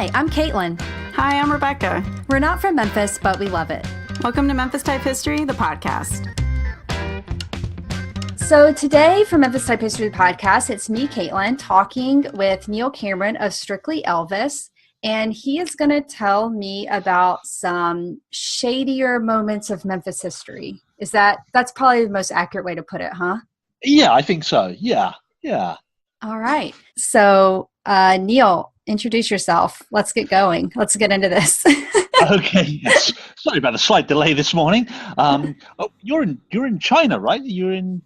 Hi, I'm Caitlin. Hi, I'm Rebecca. We're not from Memphis, but we love it. Welcome to Memphis Type History, the podcast. So today for Memphis Type History, the podcast, it's me, Caitlin, talking with Neil Cameron of Strickly, Elvis, and he is going to tell me about some shadier moments of Memphis history. That's probably the most accurate way to put it, huh? Yeah, I think so. Yeah. All right. So, Neil, introduce yourself. Let's get going. Let's get into this. Okay. Yes. Sorry about the slight delay this morning. You're in China, right? You're in.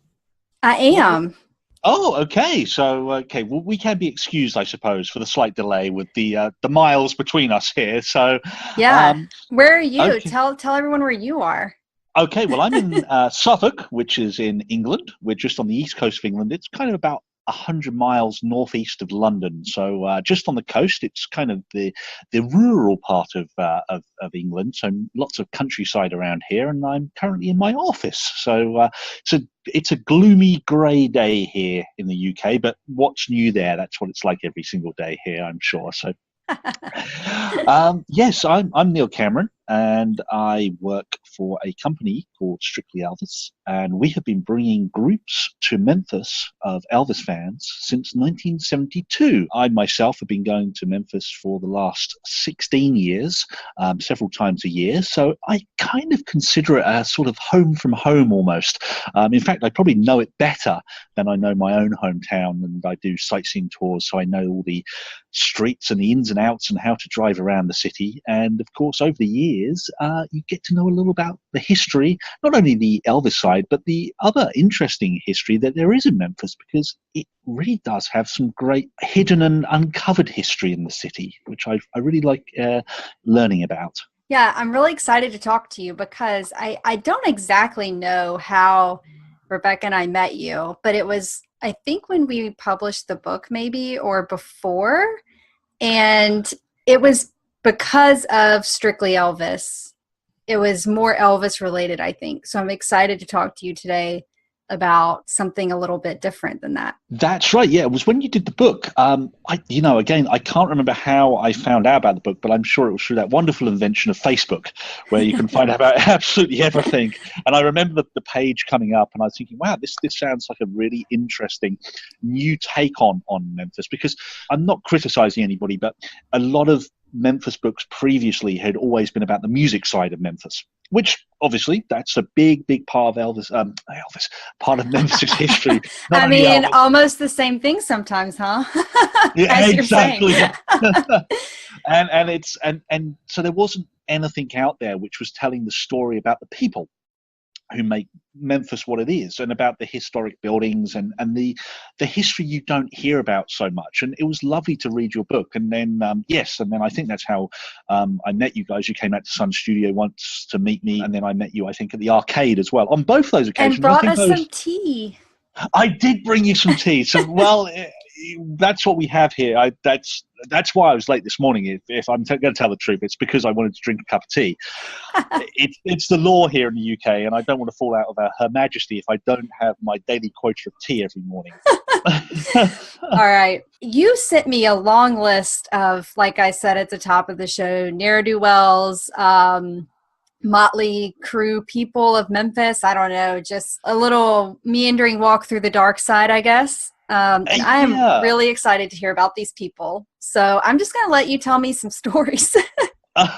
I am. Oh, okay. So, well, we can be excused, I suppose, for the slight delay with the miles between us here. So, yeah. Where are you? Okay. Tell everyone where you are. Okay. Well, I'm in Suffolk, which is in England. We're just on the east coast of England. It's kind of about 100 miles northeast of London, so just on the coast. It's kind of the rural part of England, so lots of countryside around here, and I'm currently in my office. So it's a gloomy grey day here in the UK, but what's new there? That's what it's like every single day here, I'm sure. So yes, I'm Neil Cameron, and I work for a company called Strictly Elvis, and we have been bringing groups to Memphis of Elvis fans since 1972. I myself have been going to Memphis for the last 16 years, several times a year, so I kind of consider it a sort of home from home almost. In fact, I probably know it better than I know my own hometown, and I do sightseeing tours, so I know all the streets and the ins and outs and how to drive around the city. And of course, over the years, you get to know a little about the history, not only the Elvis side, but the other interesting history that there is in Memphis, because it really does have some great hidden and uncovered history in the city, which I really like learning about. Yeah, I'm really excited to talk to you because I don't exactly know how Rebecca and I met you, but it was, I think, when we published the book maybe, or before, and it was because of Strictly Elvis. It was more Elvis related, I think. So I'm excited to talk to you today about something a little bit different than that. That's right. Yeah, it was when you did the book. Again, I can't remember how I found out about the book, but I'm sure it was through that wonderful invention of Facebook, where you can find out about absolutely everything. And I remember the page coming up, and I was thinking, wow, this sounds like a really interesting new take on Memphis, because I'm not criticizing anybody, but a lot of Memphis books previously had always been about the music side of Memphis, which obviously that's a big part of part of Memphis history. I mean, almost the same thing sometimes, huh? Yeah, exactly. You're saying. and so there wasn't anything out there which was telling the story about the people who make Memphis what it is, and about the historic buildings and the history you don't hear about so much. And it was lovely to read your book. And then I think that's how I met you guys. You came out to Sun Studio once to meet me, and then I met you, I think, at the arcade as well. On both those occasions, and brought us some tea. I did bring you some tea. So, well, that's what we have here. That's why I was late this morning. If I'm going to tell the truth, it's because I wanted to drink a cup of tea. It's the law here in the UK, and I don't want to fall out of Her Majesty if I don't have my daily quota of tea every morning. All right. You sent me a long list of, like I said at the top of the show, ne'er-do-wells, motley crew people of Memphis. I don't know, just a little meandering walk through the dark side, I guess. And I am really excited to hear about these people. So I'm just going to let you tell me some stories.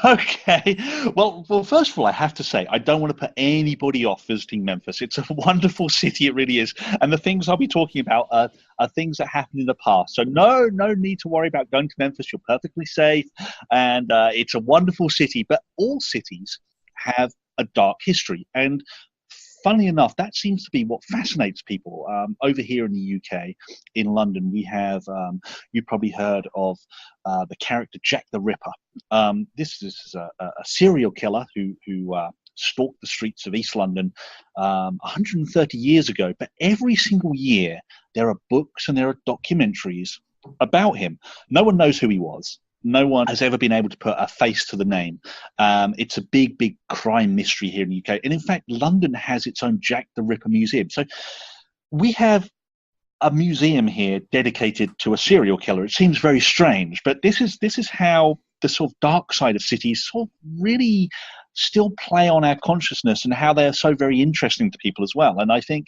Okay. Well, first of all, I have to say, I don't want to put anybody off visiting Memphis. It's a wonderful city. It really is. And the things I'll be talking about are things that happened in the past. So no need to worry about going to Memphis. You're perfectly safe. And it's a wonderful city. But all cities have a dark history. And funnily enough, that seems to be what fascinates people. Over here in the UK, in London, we have, you've probably heard of the character Jack the Ripper. This is a serial killer who stalked the streets of East London 130 years ago. But every single year, there are books and there are documentaries about him. No one knows who he was. No one has ever been able to put a face to the name. It's a big crime mystery here in the UK. And in fact, London has its own Jack the Ripper museum. So we have a museum here dedicated to a serial killer. It seems very strange, but this is how the sort of dark side of cities sort of really still play on our consciousness and how they're so very interesting to people as well. And I think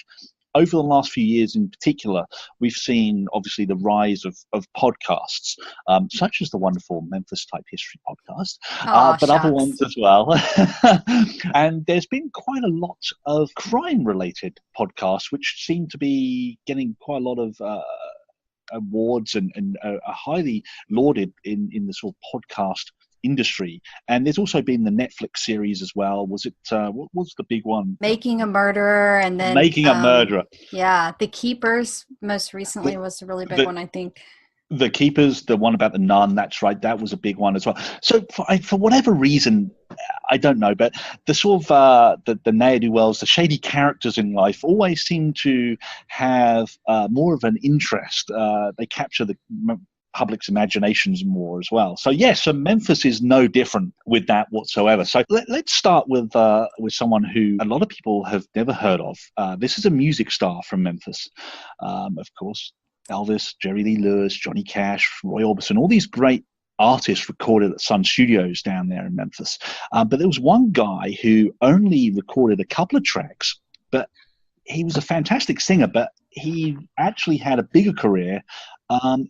over the last few years in particular, we've seen obviously the rise of podcasts, such as the wonderful Memphis Type History podcast, Oh, but other shucks. ones as well. And there's been quite a lot of crime-related podcasts, which seem to be getting quite a lot of awards and are highly lauded in the sort of podcast industry. And there's also been the Netflix series as well. Was it what was the big one? Making a Murderer, and then Making a Murderer. Yeah, The Keepers most recently was a really big one, I think. The Keepers, the one about the nun, that's right, that was a big one as well. So for whatever reason, I don't know, but the sort of the ne'er-do-wells, the shady characters in life always seem to have more of an interest. They capture the public's imaginations more as well. So yes, so Memphis is no different with that whatsoever. So let's start with someone who a lot of people have never heard of. This is a music star from Memphis, of course. Elvis, Jerry Lee Lewis, Johnny Cash, Roy Orbison, all these great artists recorded at Sun Studios down there in Memphis. But there was one guy who only recorded a couple of tracks, but he was a fantastic singer, but he actually had a bigger career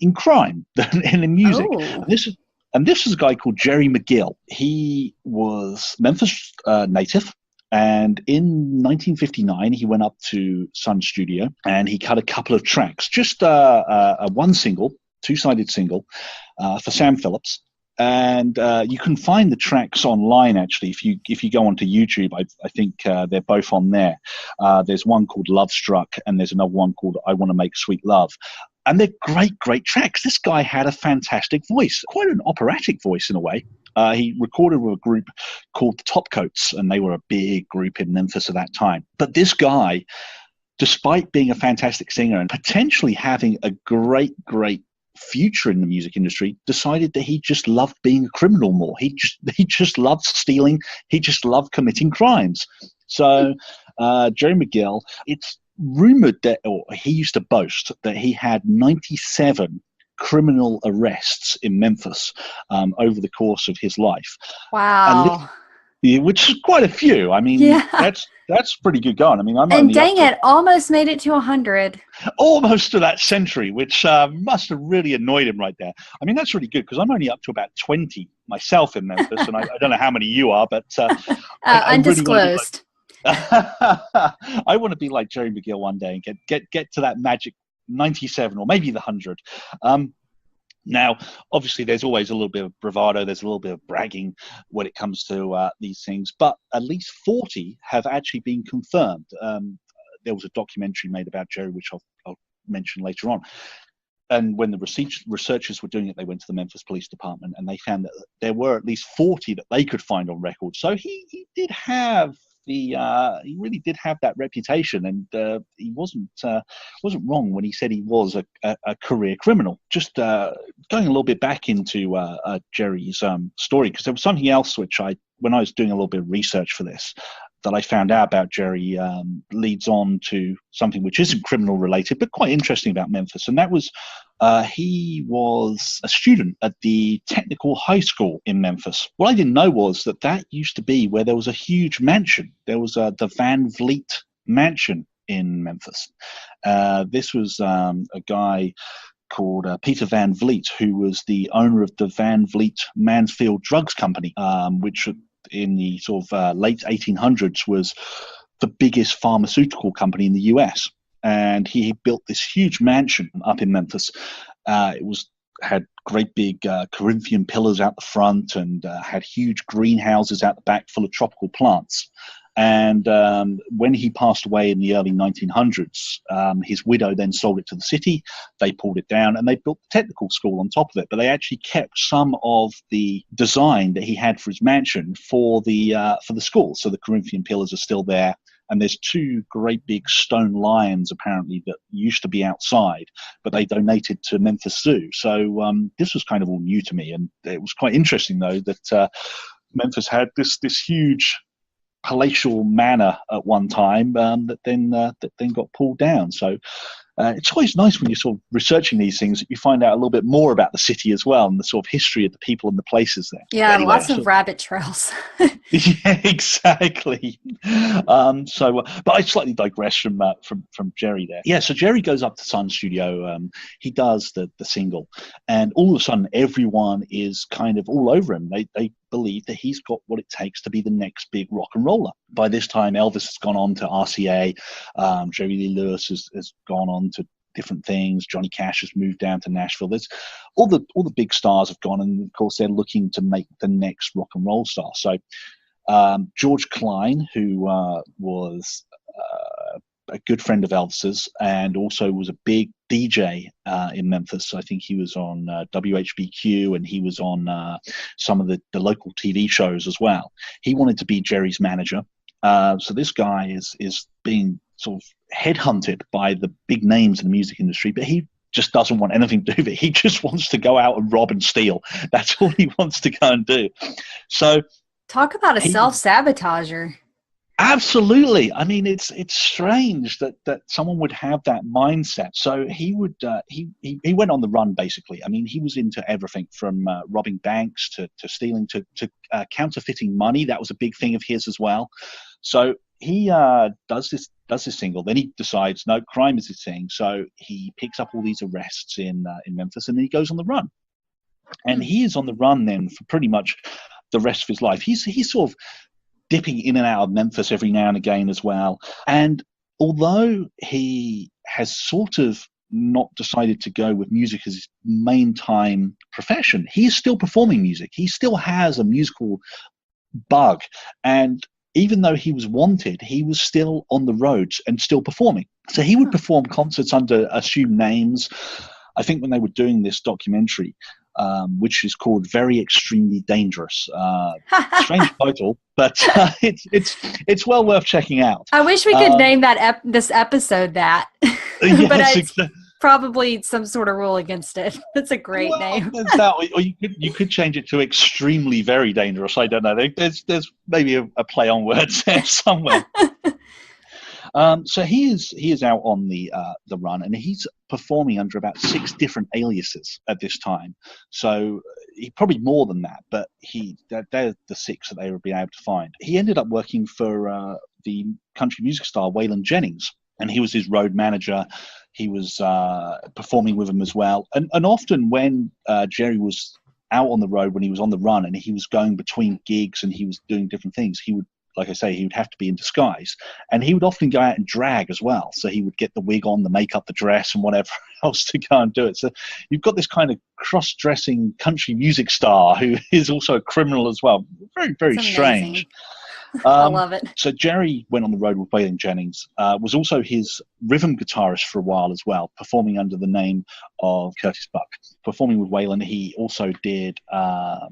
in crime than in music. Oh. And this is a guy called Jerry Mcgill. He was Memphis native. And in 1959, he went up to Sun Studio and he cut a couple of tracks, just a one single, two-sided single for Sam Phillips. And you can find the tracks online, actually, if you go onto YouTube. I think they're both on there. There's one called Love Struck and there's another one called I Want to Make Sweet Love. And they're great, great tracks. This guy had a fantastic voice, quite an operatic voice in a way. He recorded with a group called the Topcoats, and they were a big group in Memphis at that time. But this guy, despite being a fantastic singer and potentially having a great, great future in the music industry, decided that he just loved being a criminal more. He just loved stealing. He just loved committing crimes. So Jerry Mcgill, it's rumored that, or he used to boast that he had 97 criminal arrests in Memphis over the course of his life. Wow. Which is quite a few. I mean, Yeah. that's pretty good going. I mean, I'm And only dang it, almost made it to 100. almost to that century, which must have really annoyed him right there. I mean, that's really good because I'm only up to about 20 myself in Memphis, and I don't know how many you are, but I undisclosed. I want to be like Jerry Mcgill one day and get to that magic 97 or maybe the 100. Now, obviously, there's always a little bit of bravado. There's a little bit of bragging when it comes to these things, but at least 40 have actually been confirmed. There was a documentary made about Jerry, which I'll mention later on. And when the researchers were doing it, they went to the Memphis Police Department and they found that there were at least 40 that they could find on record. So he did have he really did have that reputation, and he wasn't wrong when he said he was a career criminal. Just going a little bit back into Jerry's story, because there was something else which when I was doing a little bit of research for this, that I found out about Jerry leads on to something which isn't criminal related, but quite interesting about Memphis. And that was he was a student at the technical high school in Memphis. What I didn't know was that used to be where there was a huge mansion. There was the Van Vliet mansion in Memphis. This was a guy called Peter Van Vliet, who was the owner of the Van Vliet Mansfield Drugs Company, which in the sort of late 1800s was the biggest pharmaceutical company in the US. And he built this huge mansion up in Memphis. It had great big Corinthian pillars out the front and had huge greenhouses out the back full of tropical plants. And when he passed away in the early 1900s, his widow then sold it to the city. They pulled it down and they built the technical school on top of it. But they actually kept some of the design that he had for his mansion for the school. So the Corinthian pillars are still there. And there's two great big stone lions, apparently, that used to be outside, but they donated to Memphis Zoo. So this was kind of all new to me. And it was quite interesting, though, that Memphis had this huge palatial manor at one time that then got pulled down. So it's always nice when you're sort of researching these things that you find out a little bit more about the city as well and the sort of history of the people and the places there. Yeah, anyway, lots of rabbit trails. Yeah, exactly. But I slightly digress from Jerry there. Yeah, so Jerry goes up to Sun Studio. He does the single, and all of a sudden, everyone is kind of all over him. They believe that he's got what it takes to be the next big rock and roller. By this time, Elvis has gone on to RCA. Jerry Lee Lewis has gone on to different things. Johnny Cash has moved down to Nashville. There's all the big stars have gone, and of course they're looking to make the next rock and roll star. So George Klein, who was a good friend of Elvis's and also was a big DJ in Memphis. I think he was on WHBQ, and he was on some of the local TV shows as well. He wanted to be Jerry's manager. So this guy is being sort of headhunted by the big names in the music industry, but he just doesn't want anything to do with it. He just wants to go out and rob and steal. That's all he wants to go and do. So talk about a self-sabotager. Absolutely. I mean, it's strange that someone would have that mindset. So he would he went on the run, basically. I mean, he was into everything from robbing banks to stealing to counterfeiting money. That was a big thing of his as well. So he does this single. Then he decides, no, crime is his thing. So he picks up all these arrests in Memphis, and then he goes on the run. And he is on the run then for pretty much the rest of his life. He's sort of dipping in and out of Memphis every now and again as well. And although he has sort of not decided to go with music as his main time profession, he is still performing music. He still has a musical bug. And even though he was wanted, he was still on the roads and still performing. So he would perform concerts under assumed names. I think when they were doing this documentary, which is called Very Extremely Dangerous. Strange title, but it's well worth checking out. I wish we could name that this episode that, yes, but it's probably some sort of rule against it. That's a great name. Or you could change it to Extremely Very Dangerous. I don't know. There's maybe a play on words there somewhere. So he is out on the run, and he's performing under about 6 different aliases at this time. So he probably more than that, but they're the 6 that they would be able to find. He ended up working for the country music star Waylon Jennings, and he was his road manager. He was performing with him as well, and often when Jerry was out on the road, when he was on the run and he was going between gigs and he was doing different things, he would, like I say, he would have to be in disguise, and he would often go out and drag as well. So he would get the wig on, the makeup, the dress, and whatever else to go and do it. So you've got this kind of cross-dressing country music star who is also a criminal as well. Very, very strange. I love it. So Jerry went on the road with Waylon Jennings, was also his rhythm guitarist for a while as well, performing under the name of Curtis Buck. Performing with Waylon, he also did a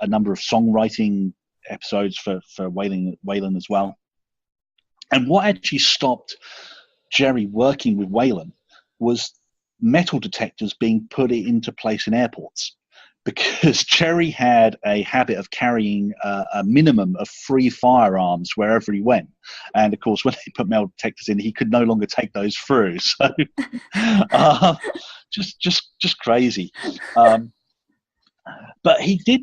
number of songwriting episodes for Waylon as well. And what actually stopped Jerry working with Waylon was metal detectors being put into place in airports, because Jerry had a habit of carrying a minimum of 3 firearms wherever he went. And of course, when they put metal detectors in, he could no longer take those through. So just crazy. But he did,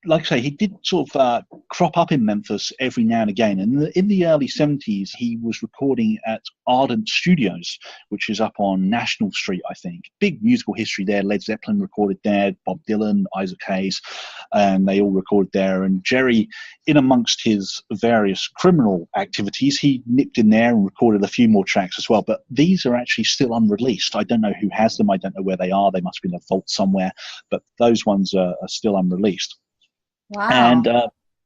like I say, he did sort of crop up in Memphis every now and again. And in the early 70s, he was recording at Ardent Studios, which is up on National Street, I think. Big musical history there. Led Zeppelin recorded there, Bob Dylan, Isaac Hayes, and they all recorded there. And Jerry, in amongst his various criminal activities, he nipped in there and recorded a few more tracks as well. But these are actually still unreleased. I don't know who has them. I don't know where they are. They must be in a vault somewhere. But those ones are still unreleased. Wow. And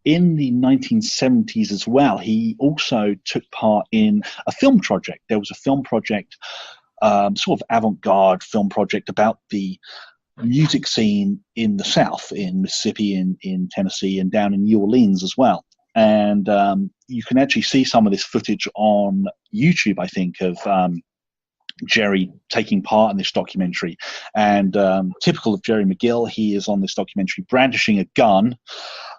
in the 1970s as well, he also took part in a film project. There was a film project, sort of avant-garde film project about the music scene in the South, in Mississippi, in Tennessee, and down in New Orleans as well. And you can actually see some of this footage on YouTube, I think, of Jerry taking part in this documentary. And typical of Jerry Mcgill, he is on this documentary brandishing a gun,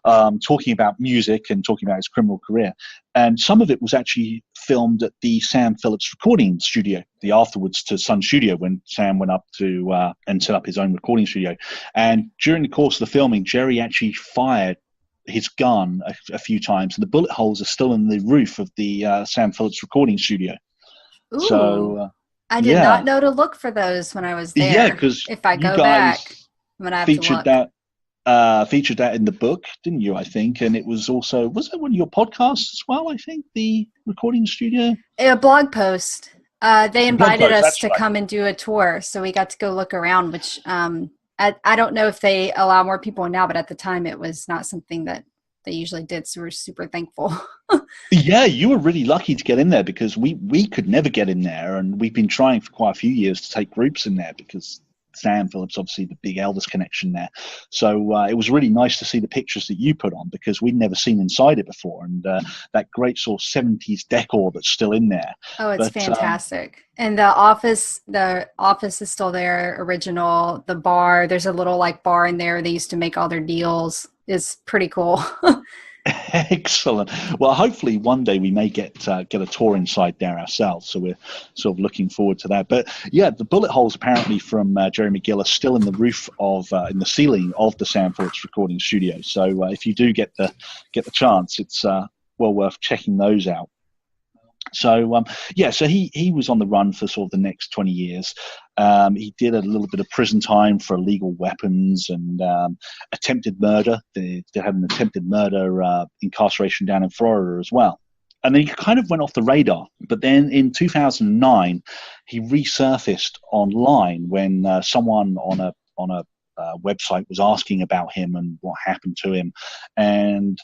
talking about music and talking about his criminal career. And some of it was actually filmed at the Sam Phillips recording studio, the afterwards to Sun Studio, when Sam went up to and set up his own recording studio. And during the course of the filming, Jerry actually fired his gun a few times, and the bullet holes are still in the roof of the Sam Phillips recording studio. Ooh, So I did not know to look for those when I was there. Yeah, because if I go back, I'm gonna have to look. Featured that in the book, didn't you? I think, and it was that one of your podcasts as well? I think the recording studio, a blog post. They invited us to come and do a tour, so we got to go look around. Which I don't know if they allow more people now, but at the time it was not something that they usually did. So we're super thankful. Yeah, you were really lucky to get in there, because we could never get in there, and we've been trying for quite a few years to take groups in there, because Sam Phillips, obviously the big Elvis connection there. So it was really nice to see the pictures that you put on, because we'd never seen inside it before, and that great sort of 70s decor that's still in there. Oh, it's fantastic. And the office is still there, original. The bar, there's a little bar in there. They used to make all their deals. It's pretty cool. Excellent. Well, hopefully one day we may get a tour inside there ourselves. So we're sort of looking forward to that. But yeah, the bullet holes apparently from Jerry Mcgill are still in the roof in the ceiling of the Sam Phillips recording studio. So if you do get the chance, it's well worth checking those out. So so he was on the run for sort of the next 20 years. He did a little bit of prison time for illegal weapons and attempted murder. They had an attempted murder incarceration down in Florida as well. And then he kind of went off the radar. But then in 2009, he resurfaced online when someone on a website was asking about him and what happened to him. And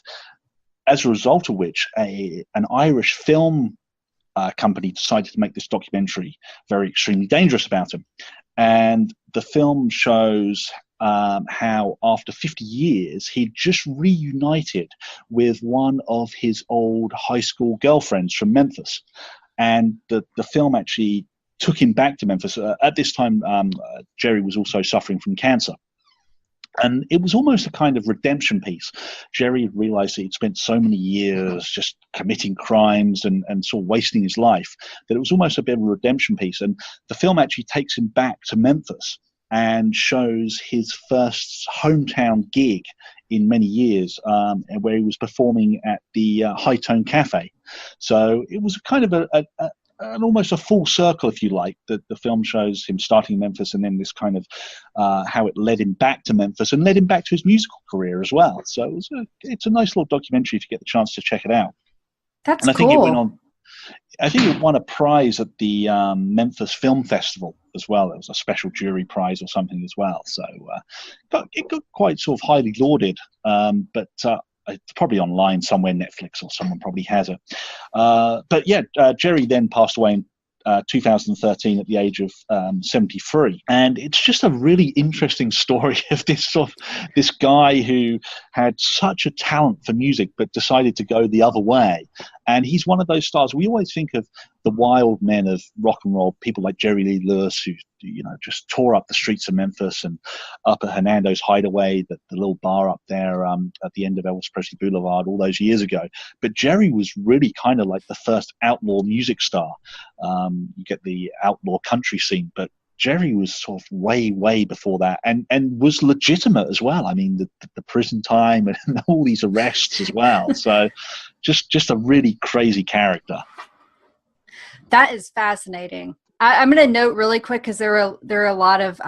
as a result of which, an Irish film company decided to make this documentary, Very Extremely Dangerous, about him. And the film shows how after 50 years he'd just reunited with one of his old high school girlfriends from Memphis. And the film actually took him back to Memphis. At this time, Jerry was also suffering from cancer. And it was almost a kind of redemption piece. Jerry had realized that he'd spent so many years just committing crimes and sort of wasting his life, that it was almost a bit of a redemption piece. And the film actually takes him back to Memphis and shows his first hometown gig in many years, where he was performing at the High Tone Cafe. So it was kind of an almost a full circle, if you like. The film shows him starting in Memphis, and then this kind of how it led him back to Memphis and led him back to his musical career as well. So it's a nice little documentary if you get the chance to check it out. That's and I cool. I think it won a prize at the Memphis Film Festival as well. It was a special jury prize or something as well. So it got quite sort of highly lauded. But it's probably online somewhere, Netflix or someone probably has it. But yeah, Jerry then passed away in 2013 at the age of 73. And it's just a really interesting story of this guy who had such a talent for music but decided to go the other way. And he's one of those stars. We always think of the wild men of rock and roll, people like Jerry Lee Lewis, who just tore up the streets of Memphis and up at Hernando's Hideaway, the little bar up there at the end of Elvis Presley Boulevard all those years ago. But Jerry was really kind of like the first outlaw music star. You get the outlaw country scene, but Jerry was sort of way, way before that, and was legitimate as well. I mean, the prison time and all these arrests as well. So just a really crazy character. That is fascinating. I'm going to note really quick, because there are a lot of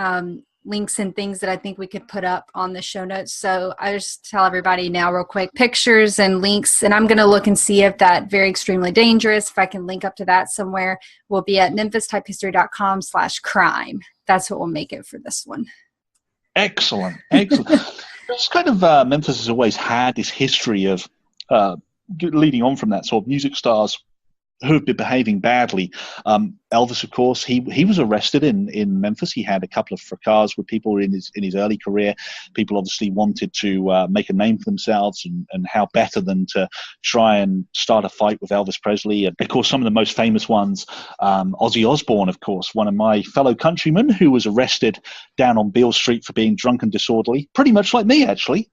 links and things that I think we could put up on the show notes. So I just tell everybody now real quick, pictures and links, and I'm going to look and see if that Very Extremely Dangerous, if I can link up to that somewhere, will be at memphistypehistory.com/crime. That's what will make it for this one. Excellent. It's kind of Memphis has always had this history of leading on from that sort of music stars who have been behaving badly. Elvis, of course, he was arrested in Memphis. He had a couple of fracas with people in his early career. People obviously wanted to make a name for themselves, and how better than to try and start a fight with Elvis Presley. And of course, some of the most famous ones, Ozzy Osbourne, of course, one of my fellow countrymen who was arrested down on Beale Street for being drunk and disorderly, pretty much like me, actually.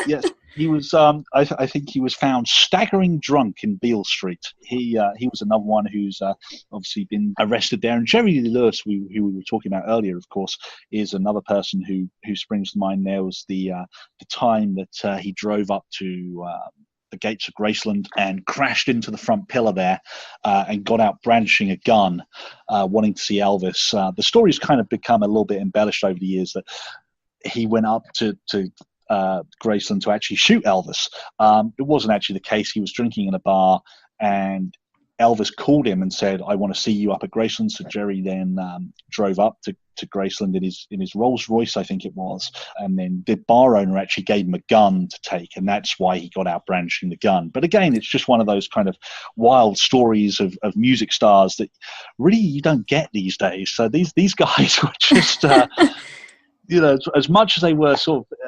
Yes. He was, I think he was found staggering drunk in Beale Street. He was another one who's obviously been arrested there. And Jerry Lee Lewis, who we were talking about earlier, of course, is another person who springs to mind. There was the time that he drove up to the gates of Graceland and crashed into the front pillar there and got out brandishing a gun, wanting to see Elvis. The story's kind of become a little bit embellished over the years that he went up to Graceland to actually shoot Elvis. It wasn't actually the case. He was drinking in a bar, and Elvis called him and said, "I want to see you up at Graceland." So Jerry then drove up to Graceland in his Rolls Royce, I think it was, and then the bar owner actually gave him a gun to take, and that's why he got out brandishing the gun. But again, it's just one of those kind of wild stories of music stars that really you don't get these days. So these guys were just as much as they were sort of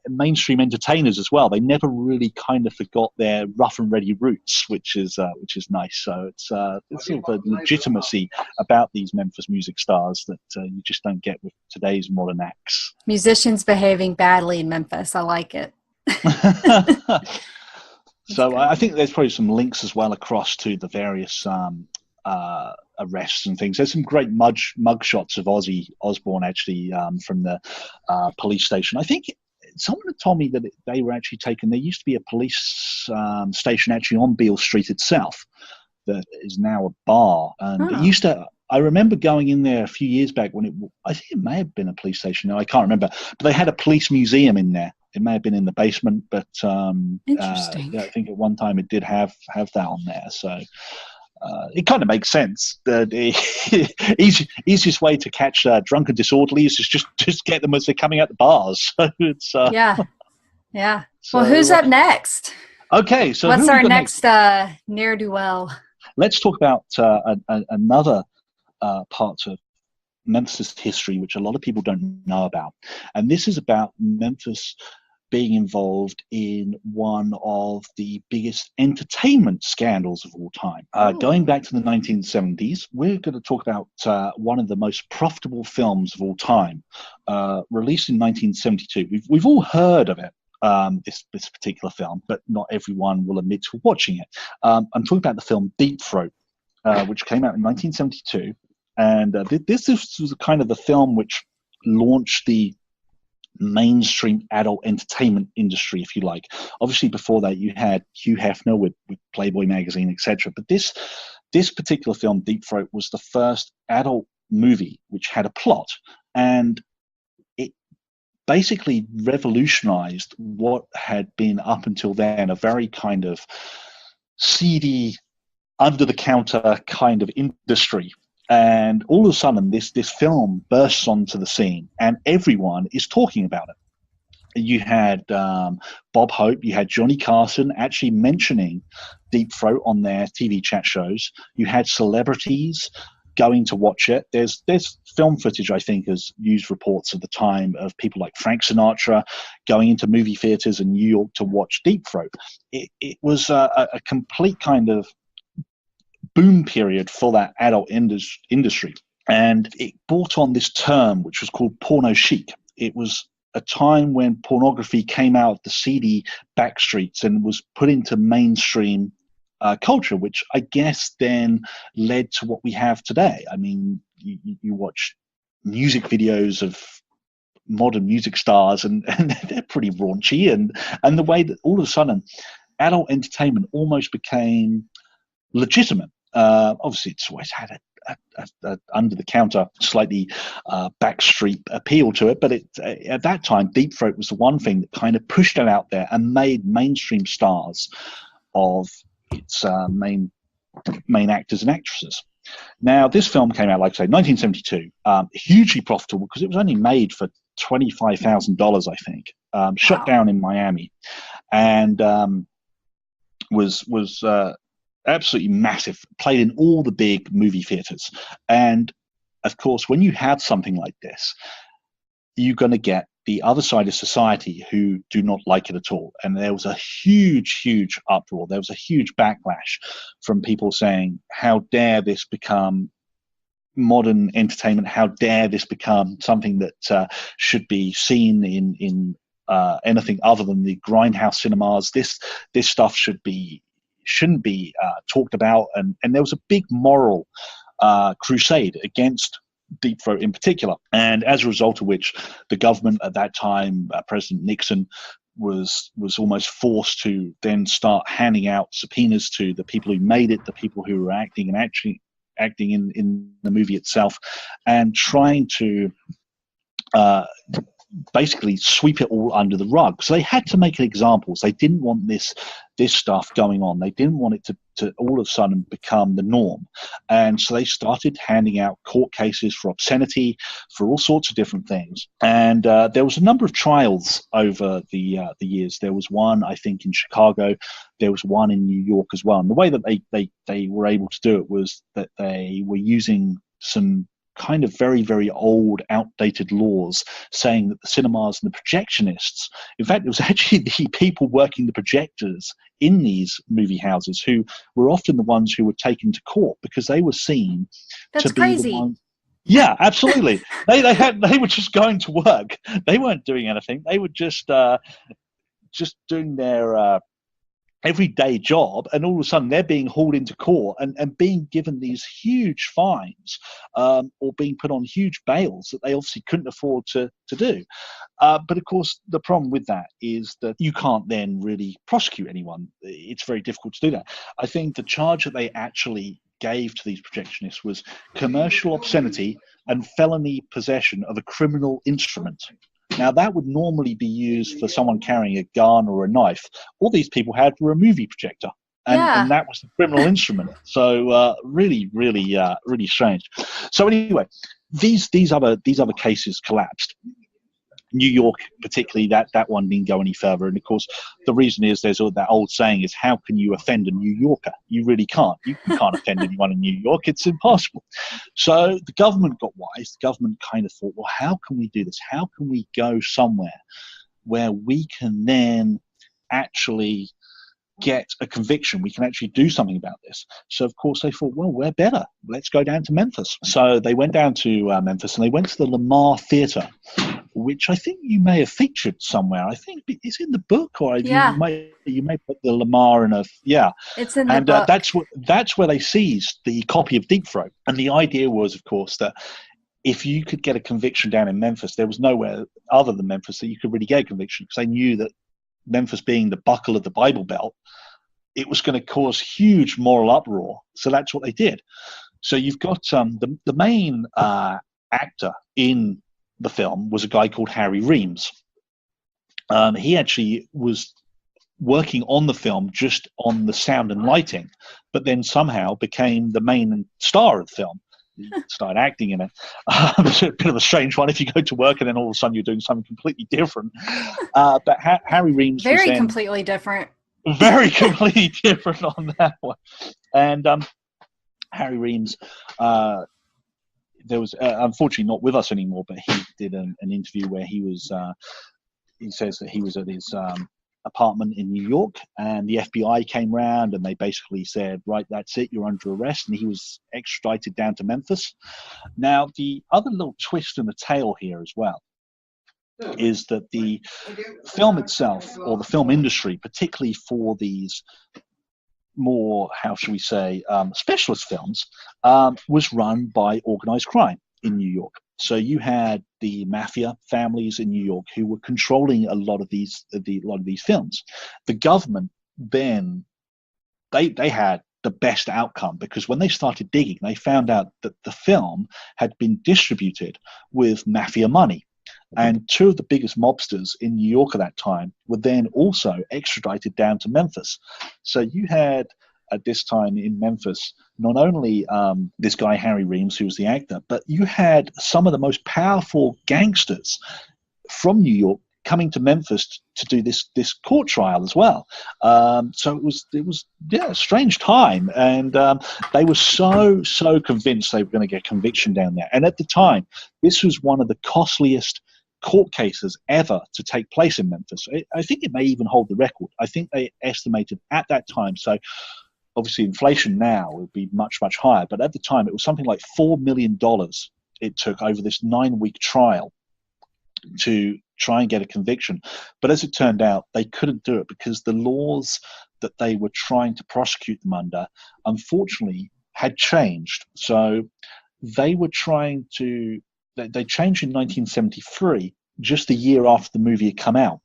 mainstream entertainers as well, they never really kind of forgot their rough and ready roots, which is nice. So it's sort of a legitimacy about these Memphis music stars that you just don't get with today's modern acts. Musicians behaving badly in Memphis. I like it. So I think there's probably some links as well across to the various arrests and things. There's some great mug shots of Ozzy Osbourne actually from the police station. I think someone had told me that they were actually taken. There used to be a police station actually on Beale Street itself that is now a bar. And it used to, I remember going in there a few years back when I think it may have been a police station. No, I can't remember. But they had a police museum in there. It may have been in the basement, but interesting. I think at one time it did have that on there. So it kind of makes sense. The easiest way to catch drunk and disorderly is just get them as they're coming out the bars. So it's yeah. So, well, who's up next? Okay, so what's our next ne'er-do-well? Let's talk about another part of Memphis history which a lot of people don't know about, and this is about Memphis being involved in one of the biggest entertainment scandals of all time. Going back to the 1970s, we're going to talk about one of the most profitable films of all time, released in 1972. We've all heard of it, this particular film, but not everyone will admit to watching it. I'm talking about the film Deep Throat, which came out in 1972. And this was kind of the film which launched the mainstream adult entertainment industry, if you like. Obviously before that you had Hugh Hefner with Playboy magazine, etc. But this particular film, Deep Throat, was the first adult movie which had a plot, and it basically revolutionized what had been up until then a very kind of seedy, under the counter kind of industry. And all of a sudden, this film bursts onto the scene, and everyone is talking about it. You had Bob Hope, you had Johnny Carson actually mentioning Deep Throat on their TV chat shows. You had celebrities going to watch it. There's film footage, I think, as news reports at the time of people like Frank Sinatra going into movie theaters in New York to watch Deep Throat. It was a complete kind of boom period for that adult industry, and it brought on this term which was called porno chic. It was a time when pornography came out of the seedy back streets and was put into mainstream culture, which I guess then led to what we have today. I mean, you watch music videos of modern music stars and they're pretty raunchy, and the way that all of a sudden adult entertainment almost became legitimate. Obviously, it's always had a under-the-counter, slightly backstreet appeal to it, but at that time, Deep Throat was the one thing that kind of pushed it out there and made mainstream stars of its main actors and actresses. Now, this film came out, like I say, 1972, hugely profitable because it was only made for $25,000, I think. Shot down in Miami, and was absolutely massive, played in all the big movie theaters. And of course, when you have something like this, you're going to get the other side of society who do not like it at all. And there was a huge uproar. There was a huge backlash from people saying, how dare this become modern entertainment? How dare this become something that should be seen in anything other than the grindhouse cinemas? This stuff shouldn't be talked about. And there was a big moral crusade against Deep Throat in particular, and as a result of which the government at that time, President Nixon, was almost forced to then start handing out subpoenas to the people who made it, the people who were acting in the movie itself, and trying to basically sweep it all under the rug. So they had to make examples. They didn't want this stuff going on. They didn't want it to all of a sudden become the norm. And so they started handing out court cases for obscenity, for all sorts of different things. And there was a number of trials over the years. There was one, I think, in Chicago. There was one in New York as well. And the way that they were able to do it was that they were using some kind of very old, outdated laws saying that the cinemas and the projectionists, in fact, it was actually the people working the projectors in these movie houses who were often the ones who were taken to court because they were seen That's to be crazy. the ones. Yeah, absolutely. they were just going to work. They weren't doing anything. They were just doing their everyday job, and all of a sudden they're being hauled into court and being given these huge fines, or being put on huge bails that they obviously couldn't afford to do. But of course, the problem with that is that you can't then really prosecute anyone. It's very difficult to do that. I think the charge that they actually gave to these projectionists was commercial obscenity and felony possession of a criminal instrument. Now, that would normally be used for someone carrying a gun or a knife. All these people had were a movie projector, and that was the criminal instrument. So really strange. So anyway, these other cases collapsed. New York, particularly, that one didn't go any further. And of course, the reason is there's that old saying is, how can you offend a New Yorker? You really can't. You can't offend anyone in New York. It's impossible. So the government got wise. The government kind of thought, well, how can we do this? How can we go somewhere where we can then actually get a conviction? We can actually do something about this. So of course they thought, well, we're better. Let's go down to Memphis. So they went down to Memphis, and they went to the Lamar Theater, which I think you may have featured somewhere. I think it's in the book, or you may put the Lamar in a It's in the book. That's where they seized the copy of Deep Throat. And the idea was, of course, that if you could get a conviction down in Memphis, there was nowhere other than Memphis that you could really get a conviction, because they knew that Memphis, being the buckle of the Bible Belt, it was going to cause huge moral uproar. So that's what they did. So you've got the main actor in the film was a guy called Harry Reams. He actually was working on the film just on the sound and lighting, but then somehow became the main star of the film. He started acting in it. It's a bit of a strange one if you go to work and then all of a sudden you're doing something completely different. But Harry Reams was then completely different. Very completely different on that one. And Harry Reams, there was unfortunately not with us anymore, but he did an interview where he says that he was at his apartment in New York, and the FBI came round and they basically said, right, that's it, you're under arrest, and he was extradited down to Memphis. Now, the other little twist in the tale here as well is that the film itself, or the film industry, particularly for these more, how shall we say, specialist films, was run by organized crime in New York. So you had the mafia families in New York who were controlling a lot of these films. The government then they had the best outcome, because when they started digging, they found out that the film had been distributed with mafia money. And two of the biggest mobsters in New York at that time were then also extradited down to Memphis. So you had, at this time in Memphis, not only this guy Harry Reams, who was the actor, but you had some of the most powerful gangsters from New York coming to Memphis to do this court trial as well. So it was a strange time, and they were so convinced they were going to get conviction down there. And at the time, this was one of the costliest court cases ever to take place in Memphis. I think it may even hold the record. I think they estimated at that time. So obviously inflation now would be much higher, but at the time it was something like $4 million it took over this 9-week trial to try and get a conviction. But as it turned out, they couldn't do it because the laws that they were trying to prosecute them under, unfortunately, had changed. So they were trying to, they changed in 1973, just a year after the movie had come out.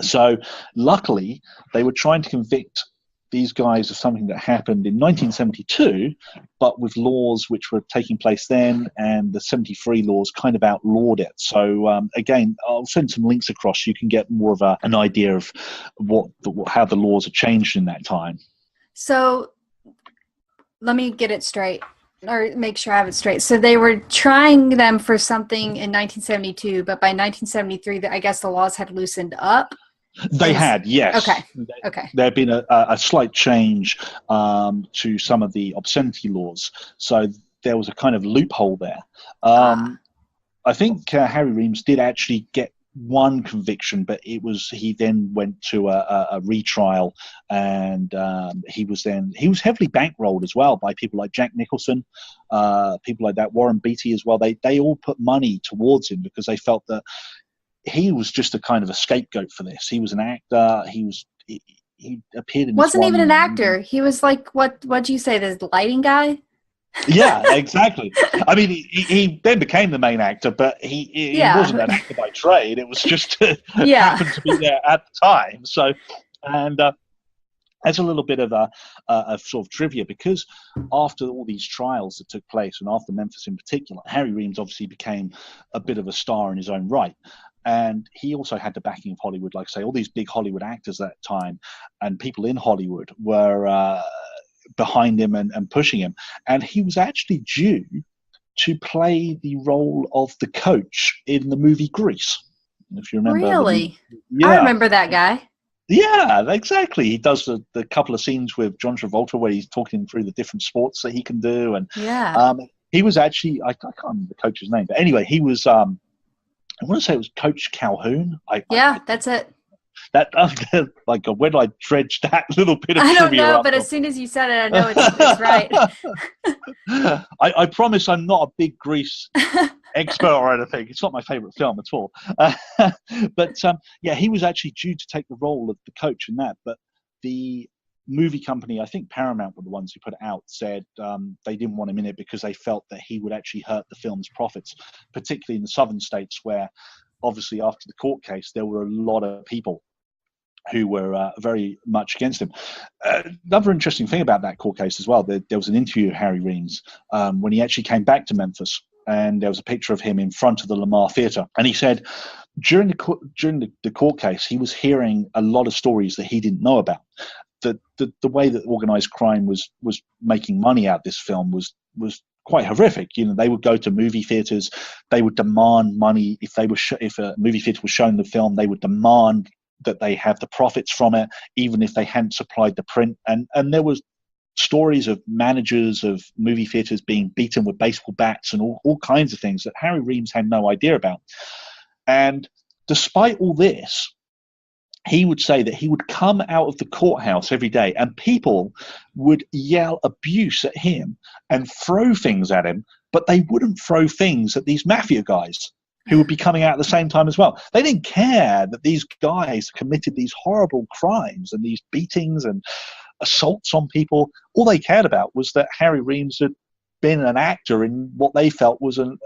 So luckily, they were trying to convict these guys of something that happened in 1972, but with laws which were taking place then, and the 73 laws kind of outlawed it. So again, I'll send some links across. You can get more of an idea of how the laws have changed in that time. So let me get it straight, or make sure I have it straight. So they were trying them for something in 1972, but by 1973, I guess the laws had loosened up. They had, yes. Okay. There had been a slight change to some of the obscenity laws, so there was a kind of loophole there. I think Harry Reams did actually get one conviction, but he then went to a retrial, and he was heavily bankrolled as well by people like Jack Nicholson, people like that, Warren Beatty as well. They all put money towards him because they felt that he was just a kind of a scapegoat for this. He was an actor. He appeared in. Wasn't even an actor. He was like, what'd you say? The lighting guy? Yeah, exactly. I mean, he then became the main actor, but he wasn't an actor by trade. It was just happened to be there at the time. So, and as a little bit of a sort of trivia, because after all these trials that took place, and after Memphis in particular, Harry Reams obviously became a bit of a star in his own right. And he also had the backing of Hollywood. Like I say, all these big Hollywood actors at that time and people in Hollywood were behind him and pushing him. And he was actually due to play the role of the coach in the movie Grease. If you remember. Really? I remember that guy. Yeah, exactly. He does the couple of scenes with John Travolta where he's talking through the different sports that he can do. And he was actually, I can't remember the coach's name, but anyway, he was, I want to say it was Coach Calhoun. That's it. That like when I dredged that little bit of I don't trivia know, up, but as soon as you said it, I know it's right. I promise I'm not a big Grease expert or anything. It's not my favorite film at all. But he was actually due to take the role of the coach in that, but the movie company, I think Paramount were the ones who put it out, said they didn't want him in it because they felt that he would actually hurt the film's profits, particularly in the southern states where obviously after the court case there were a lot of people who were very much against him. Another interesting thing about that court case as well, there was an interview of Harry Reams when he actually came back to Memphis, and there was a picture of him in front of the Lamar Theatre, and he said during the court case he was hearing a lot of stories that he didn't know about. The way that organized crime was making money out of this film was quite horrific. You know, they would go to movie theaters, they would demand money if a movie theater was showing the film, they would demand that they have the profits from it, even if they hadn't supplied the print. And there was stories of managers of movie theaters being beaten with baseball bats and all kinds of things that Harry Reams had no idea about. And despite all this, he would say that he would come out of the courthouse every day and people would yell abuse at him and throw things at him, but they wouldn't throw things at these mafia guys who would be coming out at the same time as well. They didn't care that these guys committed these horrible crimes and these beatings and assaults on people. All they cared about was that Harry Reams had been an actor in what they felt was an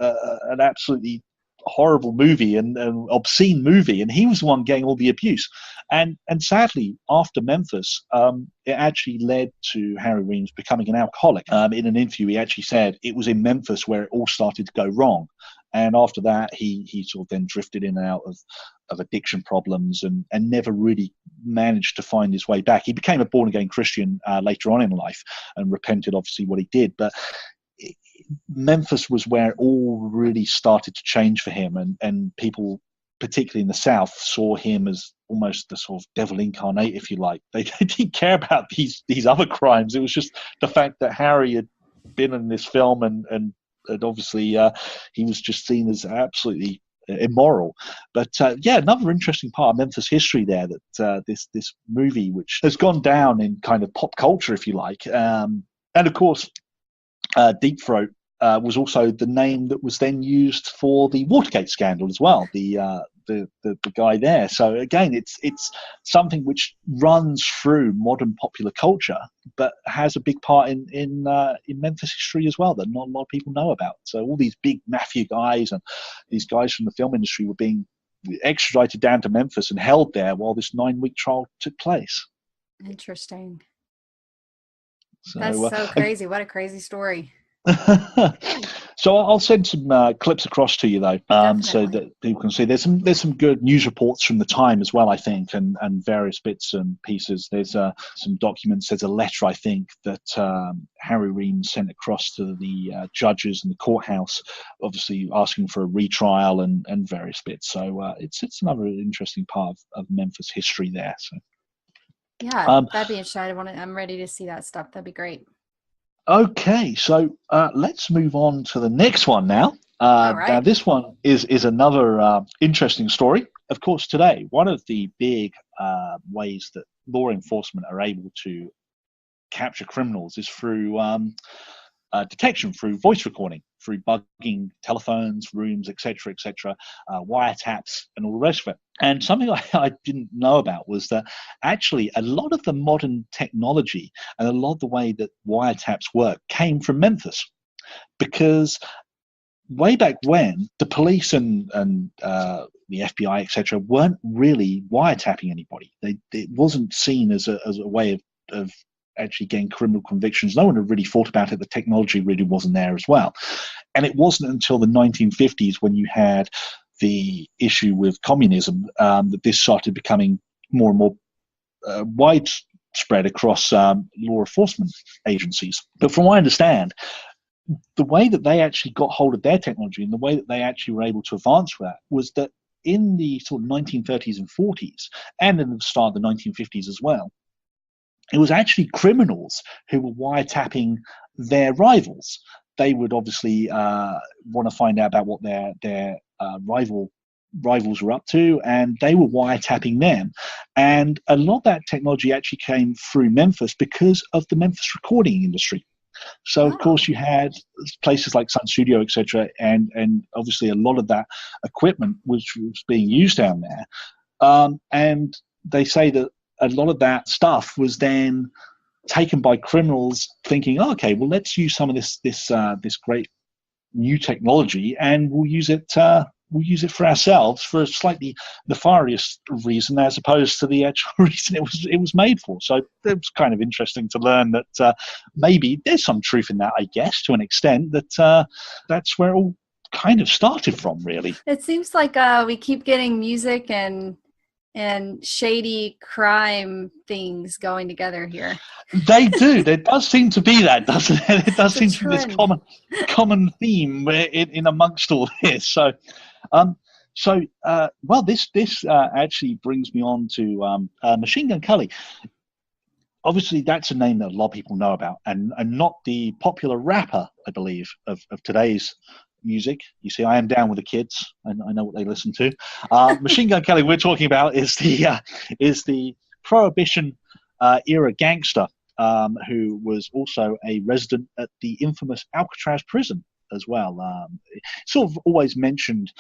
absolutely horrible movie and an obscene movie, and he was the one getting all the abuse. And sadly, after Memphis, it actually led to Harry Reams becoming an alcoholic. In an interview, he actually said it was in Memphis where it all started to go wrong. And after that, he sort of then drifted in and out of addiction problems and never really managed to find his way back. He became a born-again Christian later on in life and repented, obviously, what he did. But Memphis was where it all really started to change for him, and people particularly in the South, saw him as almost the sort of devil incarnate, if you like. They didn't care about these other crimes. It was just the fact that Harry had been in this film, and obviously he was just seen as absolutely immoral. But yeah, another interesting part of Memphis history there, that this movie, which has gone down in kind of pop culture, if you like, and of course Deep Throat was also the name that was then used for the Watergate scandal as well. The guy there. So again, it's something which runs through modern popular culture, but has a big part in Memphis history as well that not a lot of people know about. So all these big mafia guys and these guys from the film industry were being extradited down to Memphis and held there while this 9-week trial took place. Interesting. So, That's so crazy. What a crazy story. So I'll send some clips across to you, though, so that people can see. There's some good news reports from the time as well, I think, and various bits and pieces. There's some documents. There's a letter, I think, that Harry Reams sent across to the judges in the courthouse, obviously asking for a retrial and various bits. So it's another interesting part of Memphis history there. So yeah, that'd be interesting. I'm ready to see that stuff. That'd be great. Okay, so let's move on to the next one now. All right. Now, this one is another interesting story. Of course, today, one of the big ways that law enforcement are able to capture criminals is through detection, through voice recording, through bugging telephones, rooms, etc., wiretaps, and all the rest of it. And something I didn't know about was that actually a lot of the modern technology and a lot of the way that wiretaps work came from Memphis, because way back when the police and the FBI, etc., weren't really wiretapping anybody. It wasn't seen as a way of actually getting criminal convictions. No one had really thought about it. The technology really wasn't there as well. And it wasn't until the 1950s, when you had the issue with communism, that this started becoming more and more widespread across law enforcement agencies. But from what I understand, the way that they actually got hold of their technology and the way that they actually were able to advance that was that in the sort of 1930s and 40s, and in the start of the 1950s as well, it was actually criminals who were wiretapping their rivals. They would obviously want to find out about what their rivals were up to, and they were wiretapping them. And a lot of that technology actually came through Memphis because of the Memphis recording industry. So, of course, you had places like Sun Studio, etc., and obviously a lot of that equipment was being used down there. And they say that a lot of that stuff was then taken by criminals thinking, oh, okay, well, let's use some of this great new technology, and we'll use it for ourselves for a slightly nefarious reason, as opposed to the actual reason it was made for. So it was kind of interesting to learn that maybe there's some truth in that, I guess, to an extent, that that's where it all kind of started from, really. It seems like we keep getting music and shady crime things going together here. They do. There does seem to be that, doesn't it? It does seem to be this common theme in amongst all this. So, well, this actually brings me on to Machine Gun Kelly. Obviously, that's a name that a lot of people know about, and not the popular rapper, I believe, of today's music. You see, I am down with the kids, and I know what they listen to. Machine Gun Kelly we're talking about is the Prohibition era gangster, who was also a resident at the infamous Alcatraz prison as well. Sort of always mentioned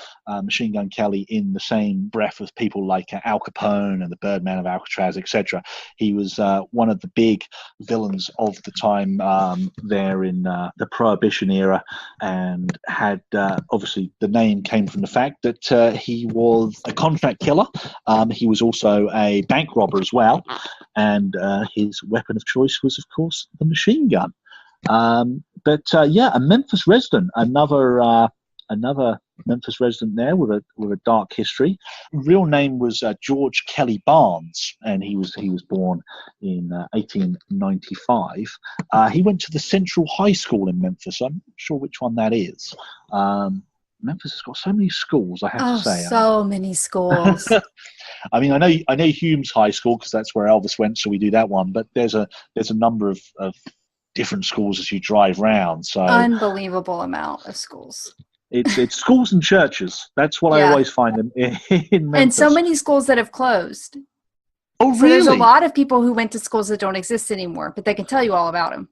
Machine Gun Kelly in the same breath as people like Al Capone and the Birdman of Alcatraz, etc. He was one of the big villains of the time there in the Prohibition era, and had obviously the name came from the fact that he was a contract killer. He was also a bank robber as well, and his weapon of choice was, of course, the machine gun. But a Memphis resident, another Memphis resident there with a dark history. Real name was George Kelly Barnes, and he was born in 1895. He went to the Central High School in Memphis. I'm not sure which one that is. Memphis has got so many schools, I have to Oh, say. so many schools. I mean, I know Hume's High School because that's where Elvis went, so we do that one. But there's a number of different schools as you drive round. So Unbelievable amount of schools. it's schools and churches. That's what I Yeah. always find in Memphis. And so many schools that have closed. Oh, So there's a really? lot of people who went to schools that don't exist anymore, but they can tell you all about them.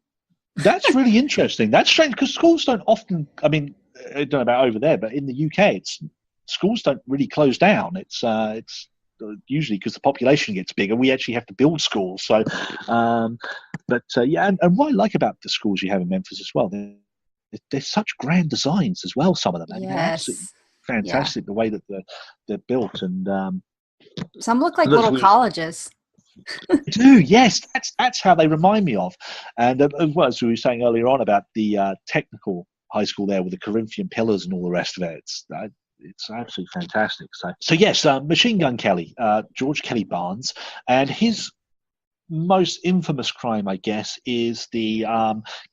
That's really interesting. That's strange because schools don't often. I mean, I don't know about over there, but in the UK, schools don't really close down. It's usually because the population gets bigger, we actually have to build schools. So, yeah, and what I like about the schools you have in Memphis as well, they're such grand designs as well. Some of them, I mean, they're absolutely fantastic the way that they're built, and some look like little colleges. do, yes, that's how they remind me of. And as well as we were saying earlier on about the technical high school there with the Corinthian pillars and all the rest of it, it's absolutely fantastic. So yes, Machine Gun Kelly, George Kelly Barnes, and his most infamous crime, I guess, is the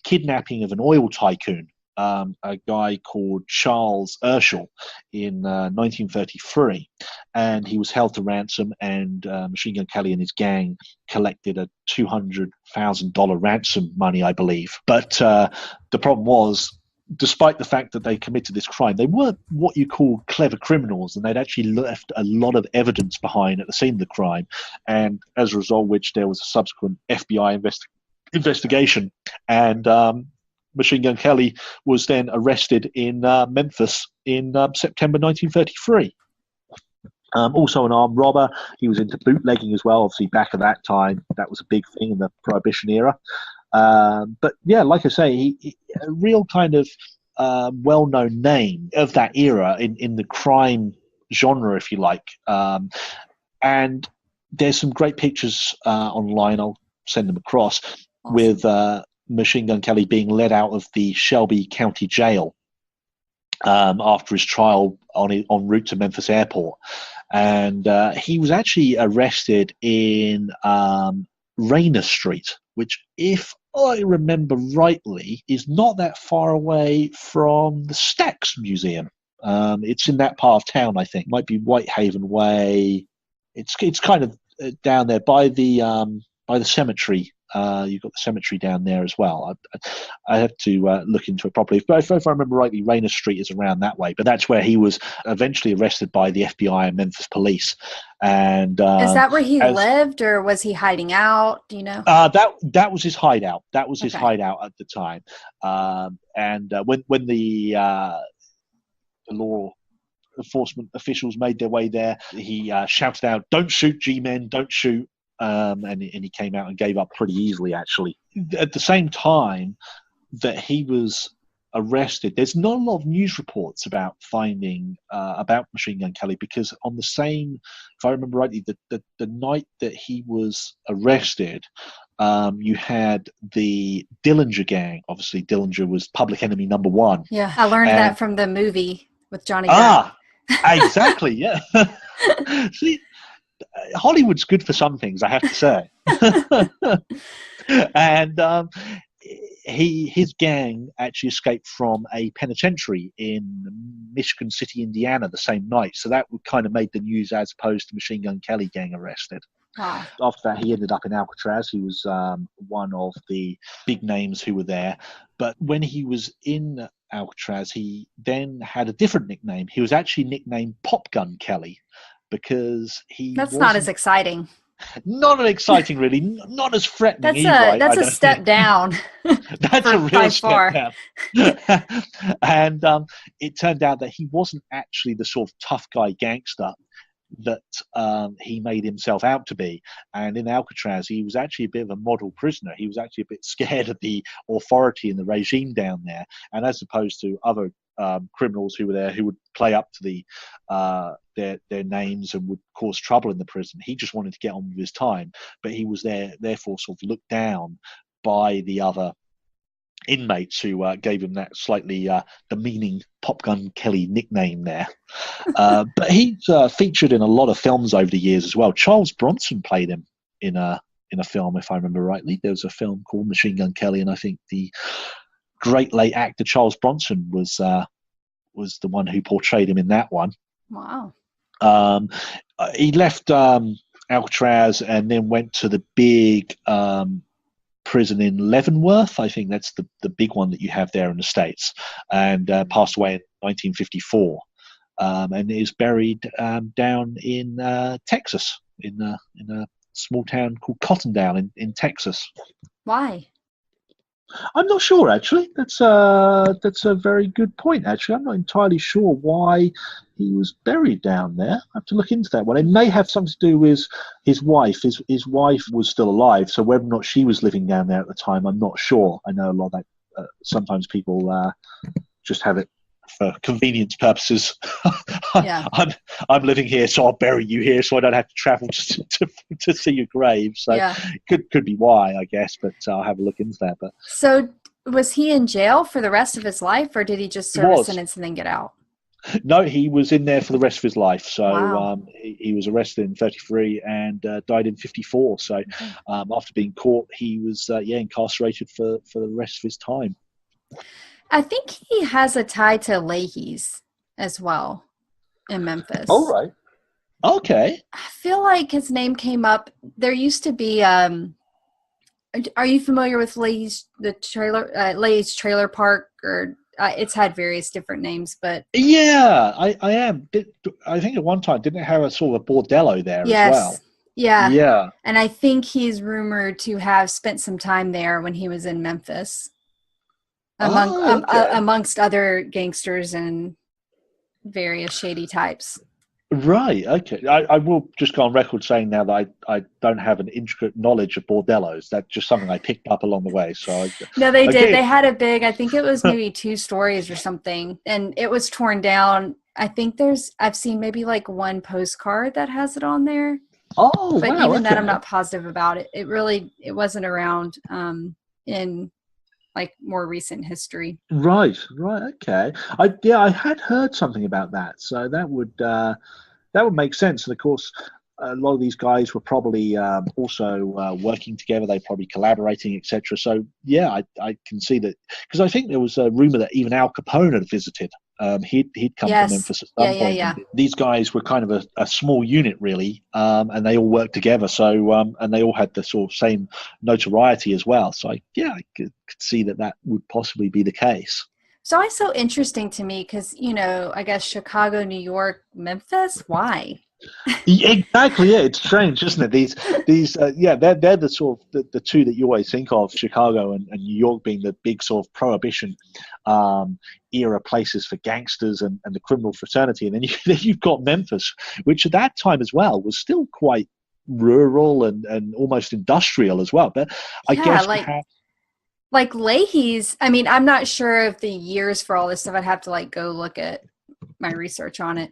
kidnapping of an oil tycoon, a guy called Charles Urschel in 1933, and he was held to ransom, and Machine Gun Kelly and his gang collected a $200,000 ransom money, I believe. But the problem was, despite the fact that they committed this crime, they weren't what you call clever criminals, and they'd actually left a lot of evidence behind at the scene of the crime, and as a result, which there was a subsequent FBI investigation, and Machine Gun Kelly was then arrested in Memphis in September 1933. Also an armed robber. He was into bootlegging as well. Obviously, back at that time, that was a big thing in the Prohibition era. But yeah, like I say, he a real kind of well-known name of that era in the crime genre, if you like. And there's some great pictures online. I'll send them across. Awesome. With Machine Gun Kelly being led out of the Shelby County Jail after his trial en route to Memphis Airport. And he was actually arrested in Rayner Street, which, if I remember rightly, is not that far away from the Stax Museum. It's in that part of town, I think. Might be Whitehaven Way. It's kind of down there by the cemetery. You've got the cemetery down there as well. I have to look into it properly. If I remember rightly, Rayner Street is around that way. But that's where he was eventually arrested by the FBI and Memphis police. And is that where he lived, or was he hiding out? Do you know? That was his hideout. That was his hideout at the time. And when the law enforcement officials made their way there, he shouted out, "Don't shoot, G-men! Don't shoot!" And he came out and gave up pretty easily, actually. At the same time that he was arrested, there's not a lot of news reports about finding about Machine Gun Kelly, because on the same, if I remember rightly, the night that he was arrested, you had the Dillinger gang. Obviously, Dillinger was public enemy number one. Yeah, I learned that from the movie with Johnny Depp. Exactly, yeah. See, Hollywood's good for some things, I have to say. And his gang actually escaped from a penitentiary in Michigan City, Indiana, the same night. So that kind of made the news, as opposed to Machine Gun Kelly gang arrested. Wow. After that, he ended up in Alcatraz. He was one of the big names who were there. But when he was in Alcatraz, he then had a different nickname. He was actually nicknamed Pop Gun Kelly, because that's not as exciting. Not as exciting, really. Not as threatening. That's a step down. That's a real step down. And it turned out that he wasn't actually the sort of tough guy gangster that he made himself out to be. And in Alcatraz, he was actually a bit of a model prisoner. He was actually a bit scared of the authority and the regime down there. And as opposed to other criminals who were there, who would play up to their names and would cause trouble in the prison, he just wanted to get on with his time. But he was therefore sort of looked down by the other inmates, who gave him that slightly demeaning Pop Gun Kelly nickname there. But he's featured in a lot of films over the years as well. Charles Bronson played him in a film, if I remember rightly. There was a film called Machine Gun Kelly, and I think the great late actor Charles Bronson was was the one who portrayed him in that one. Wow. He left Alcatraz and then went to the big prison in Leavenworth. I think that's the big one that you have there in the States, and passed away in 1954. And is buried down in Texas, in a small town called Cottondale in Texas. Why? I'm not sure, actually. That's a very good point, actually. I'm not entirely sure why he was buried down there. I have to look into that one. It may have something to do with his wife. His wife was still alive, so whether or not she was living down there at the time, I'm not sure. I know a lot of that. Sometimes people just have it for convenience purposes. Yeah. I'm living here, so I'll bury you here, so I don't have to travel to see your grave. So Yeah. could be why, I guess, but I'll have a look into that. But So was he in jail for the rest of his life, or did he just serve a sentence and then get out? No, he was in there for the rest of his life. So Wow. he was arrested in 1933 and died in 1954. So after being caught, he was incarcerated for the rest of his time. I think he has a tie to Leahy's as well in Memphis. Oh, right. Okay. I feel like his name came up. There used to be. Are you familiar with Leahy's trailer park? Or it's had various different names, but yeah, I am. I think at one time didn't it have a sort of a bordello there as well? Yeah. Yeah. And I think he's rumored to have spent some time there when he was in Memphis. Amongst other gangsters and various shady types. Right. Okay. I will just go on record saying now that I don't have an intricate knowledge of bordellos. That's just something I picked up along the way. So no, they did. They had a big. I think it was maybe 2 stories or something, and it was torn down. I think I've seen maybe like one postcard that has it on there. Oh, but wow, even that, I'm not positive about it. It wasn't around in like more recent history. Right, okay. I had heard something about that, so that would make sense. And of course, a lot of these guys were probably also working together. They probably collaborating, etc. So yeah, I can see that, because I think there was a rumor that even Al Capone had visited. He'd come to Memphis at some point. Yeah. These guys were kind of a small unit, really, and they all worked together. So and they all had the sort of same notoriety as well. So I could see that would possibly be the case. So it's so interesting to me because, I guess Chicago, New York, Memphis. Why? Exactly, yeah. It's strange, isn't it? They're the sort of the two that you always think of, Chicago and New York, being the big sort of prohibition era places for gangsters and the criminal fraternity, and then you've got Memphis, which at that time as well was still quite rural and almost industrial as well. But I guess like Leahy's. I mean, I'm not sure of the years for all this stuff. I'd have to go look at my research on it.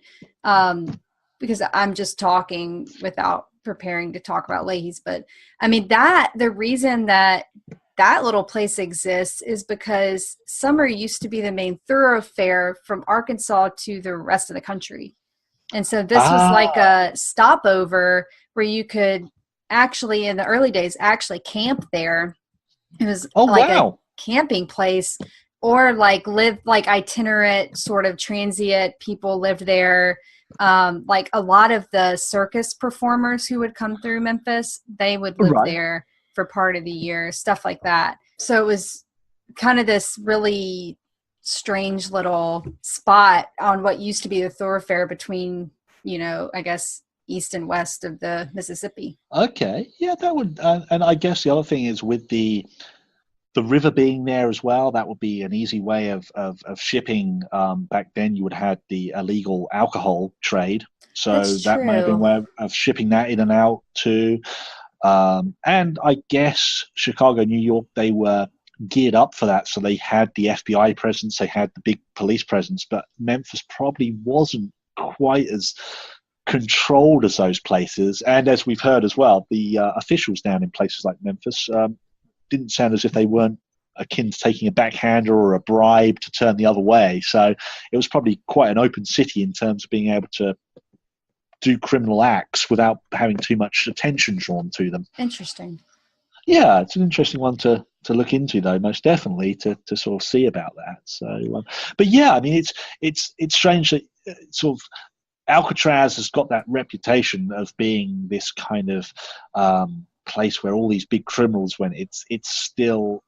Because I'm just talking without preparing to talk about Leahy's. But I mean, the reason that little place exists is because Summer used to be the main thoroughfare from Arkansas to the rest of the country. And so this was like a stopover where you could actually, in the early days, actually camp there. It was a camping place, or live itinerant sort of transient people lived there. Like a lot of the circus performers who would come through Memphis, they would live there for part of the year, stuff like that. So it was kind of this really strange little spot on what used to be the thoroughfare between, I guess, east and west of the Mississippi. Okay. Yeah, that would, and I guess the other thing is with the river being there as well, that would be an easy way of shipping. Back then you would have the illegal alcohol trade. So that may have been a way of shipping that in and out too. And I guess Chicago, New York, they were geared up for that. So they had the FBI presence, they had the big police presence, but Memphis probably wasn't quite as controlled as those places. And as we've heard as well, the officials down in places like Memphis didn't sound as if they weren't akin to taking a backhander or a bribe to turn the other way. So it was probably quite an open city in terms of being able to do criminal acts without having too much attention drawn to them. Interesting. Yeah, it's an interesting one to to look into, though, most definitely, to sort of see about that. So, but yeah, I mean, it's strange that sort of Alcatraz has got that reputation of being this kind of place where all these big criminals went. It's still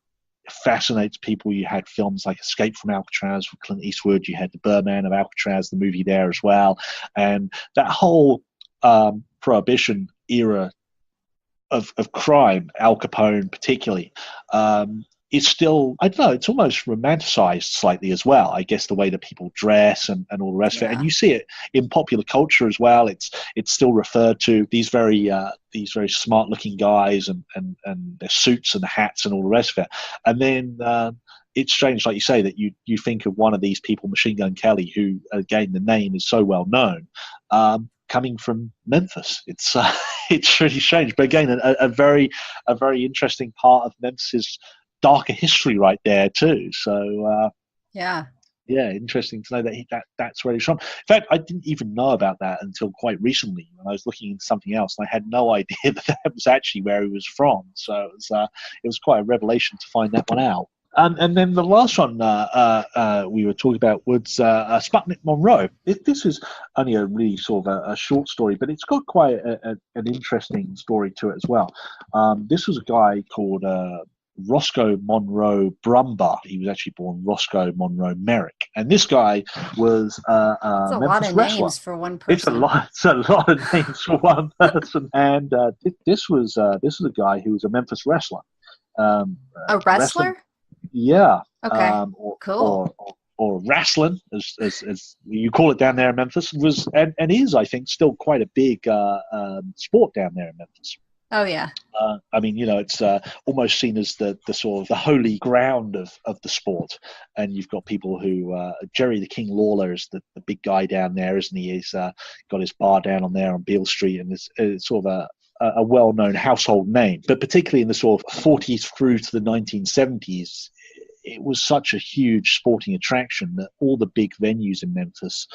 fascinates people. You had films like Escape from Alcatraz with Clint Eastwood. You had The Birdman of Alcatraz, the movie there as well, and that whole Prohibition era of crime, Al Capone particularly, is still, I don't know, it's almost romanticized slightly as well. I guess the way that people dress and all the rest of it, and you see it in popular culture as well. It's still referred to, these very smart looking guys and their suits and the hats and all the rest of it. And then it's strange, like you say, that you think of one of these people, Machine Gun Kelly, who again the name is so well known, coming from Memphis. It's it's really strange, but again, a very interesting part of Memphis's darker history right there too. So yeah, interesting to know that that's where he's from. In fact, I didn't even know about that until quite recently when I was looking into something else, and I had no idea that was actually where he was from. So it was quite a revelation to find that one out. And then the last one we were talking about was Sputnik Monroe. This is only a really sort of a short story, but it's got quite an interesting story to it as well. This was a guy called Roscoe Monroe Brumbaugh. He was actually born Roscoe Monroe Merrick, and this guy was a Memphis lot of wrestler. Names for one person. It's a lot of names for one person. And this was a guy who was a Memphis wrestler. A wrestler? Yeah. Okay. Cool. Or wrestling, as you call it down there in Memphis, was and is, I think, still quite a big sport down there in Memphis. Oh yeah. I mean, it's almost seen as the sort of the holy ground of the sport, and you've got people who Jerry the King Lawler is the big guy down there, isn't he? He's got his bar down on there on Beale Street, and it's sort of a well-known household name. But particularly in the sort of 40s through to the 1970s, it was such a huge sporting attraction that all the big venues in Memphis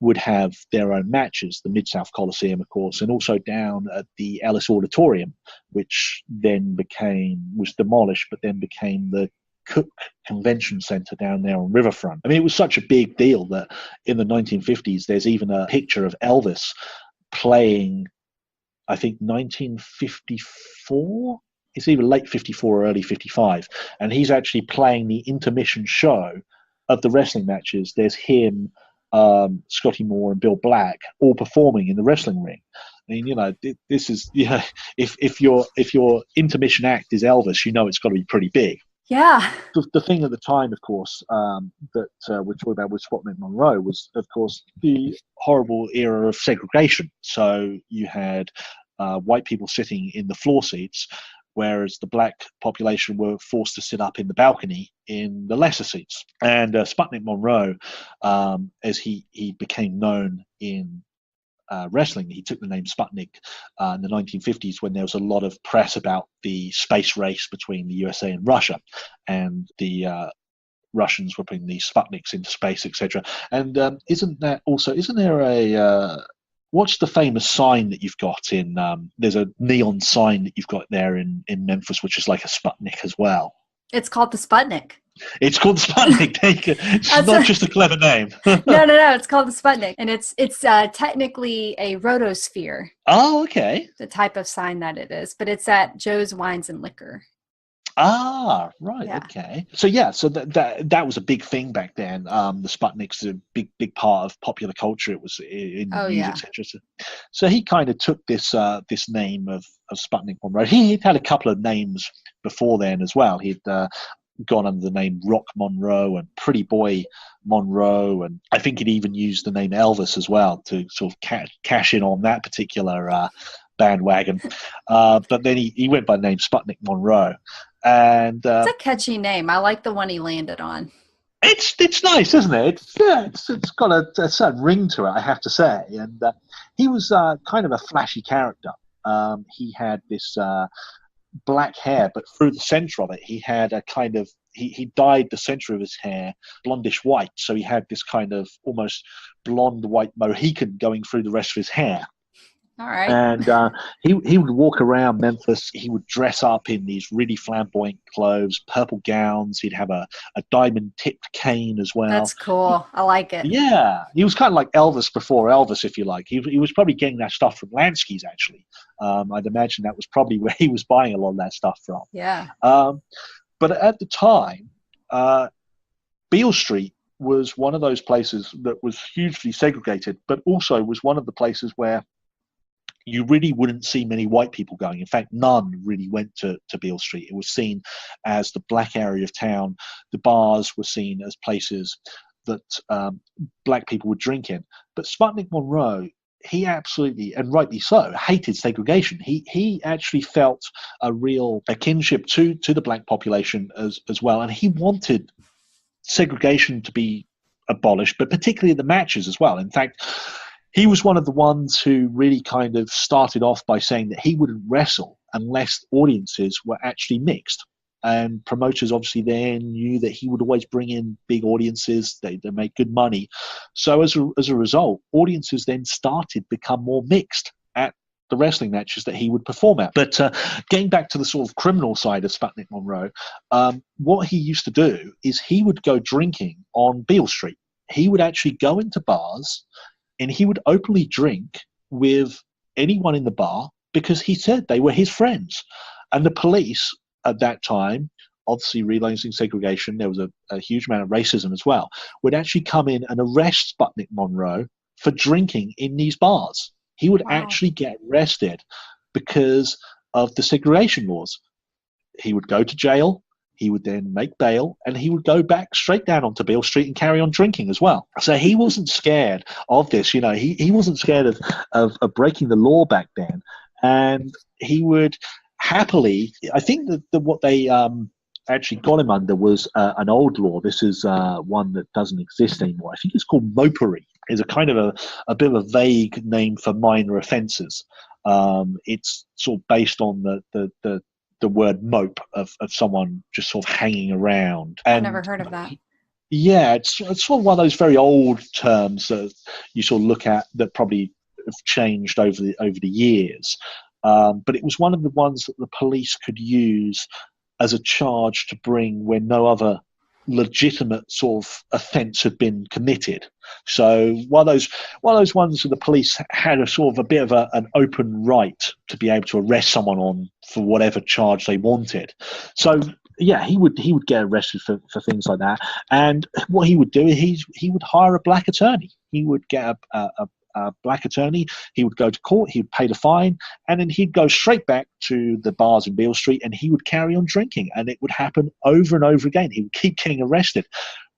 would have their own matches, the Mid-South Coliseum, of course, and also down at the Ellis Auditorium, which then was demolished, but then became the Cook Convention Center down there on Riverfront. I mean, it was such a big deal that in the 1950s, there's even a picture of Elvis playing, I think, 1954. It's either late 54 or early 55. And he's actually playing the intermission show of the wrestling matches. There's him, Scotty Moore and Bill Black all performing in the wrestling ring. I mean, this is, if your intermission act is Elvis, it's got to be pretty big. Yeah. The thing at the time, of course, that we're talking about with Sputnik Monroe was, of course, the horrible era of segregation. So you had white people sitting in the floor seats, whereas the black population were forced to sit up in the balcony in the lesser seats. And Sputnik Monroe, as he became known in wrestling, he took the name Sputnik in the 1950s when there was a lot of press about the space race between the USA and Russia, and the Russians were putting these Sputniks into space, etc. And isn't there a what's the famous sign that you've got in? There's a neon sign that you've got there in Memphis, which is like a Sputnik as well. It's called the Sputnik. It's called the Sputnik. It's not just a clever name. No. It's called the Sputnik, and it's technically a rotosphere. Oh, okay. The type of sign that it is, but it's at Joe's Wines and Liquor. Ah, right. Yeah. Okay. So that was a big thing back then. The Sputnik's a big part of popular culture. It was in the news, etc. So he kind of took this name of Sputnik Monroe. He'd had a couple of names before then as well. He'd gone under the name Rock Monroe and Pretty Boy Monroe, and I think he'd even used the name Elvis as well to sort of cash in on that particular bandwagon. But then he went by the name Sputnik Monroe. And it's a catchy name. I like the one he landed on. It's nice, isn't it? It's got a certain ring to it, I have to say. And he was kind of a flashy character. He had this black hair, but through the center of it, he had a kind of he dyed the center of his hair blondish white, so he had this kind of almost blonde white Mohican going through the rest of his hair. All right. And he would walk around Memphis. He would dress up in these really flamboyant clothes, purple gowns. He'd have a diamond-tipped cane as well. That's cool. I like it. Yeah, he was kind of like Elvis before Elvis, if you like. He was probably getting that stuff from Lansky's, actually. I'd imagine that was probably where he was buying a lot of that stuff from. Yeah. But at the time, Beale Street was one of those places that was hugely segregated, but also was one of the places where you really wouldn't see many white people going. In fact, none really went to Beale Street. It was seen as the black area of town. The bars were seen as places that black people would drink in. But Sputnik Monroe, he absolutely, and rightly so, hated segregation. He actually felt a kinship to the black population as well. And he wanted segregation to be abolished, but particularly the matches as well. In fact, he was one of the ones who really kind of started off by saying that he wouldn't wrestle unless audiences were actually mixed. And promoters obviously then knew that he would always bring in big audiences. They make good money. So as a result, audiences then started to become more mixed at the wrestling matches that he would perform at. But getting back to the sort of criminal side of Sputnik Monroe, what he used to do is he would go drinking on Beale Street. He would actually go into bars and he would openly drink with anyone in the bar because he said they were his friends. And the police at that time, obviously realizing segregation, there was a huge amount of racism as well, would actually come in and arrest Sputnik Monroe for drinking in these bars. He would actually get arrested because of the segregation laws. He would go to jail. He would then make bail, and he would go back straight down onto Beale Street and carry on drinking as well. So he wasn't scared of this. You know, he wasn't scared of breaking the law back then. And he would happily, I think that what they actually got him under was an old law. This is one that doesn't exist anymore. I think it's called mopery. It's a kind of a bit of a vague name for minor offences. It's sort of based on the word mope of someone just sort of hanging around. I've never heard of that. Yeah, it's sort of one of those very old terms that you sort of look at that probably have changed over the years. But it was one of the ones that the police could use as a charge to bring when no other legitimate sort of offence had been committed. So one of those ones that the police had a sort of a bit of an open right to be able to arrest someone on for whatever charge they wanted. So yeah, he would get arrested for things like that. And what he would do is he would hire a black attorney. He would get a black attorney. He would go to court. He would pay the fine, and then he'd go straight back to the bars in Beale Street, and he would carry on drinking. And it would happen over and over again. He would keep getting arrested.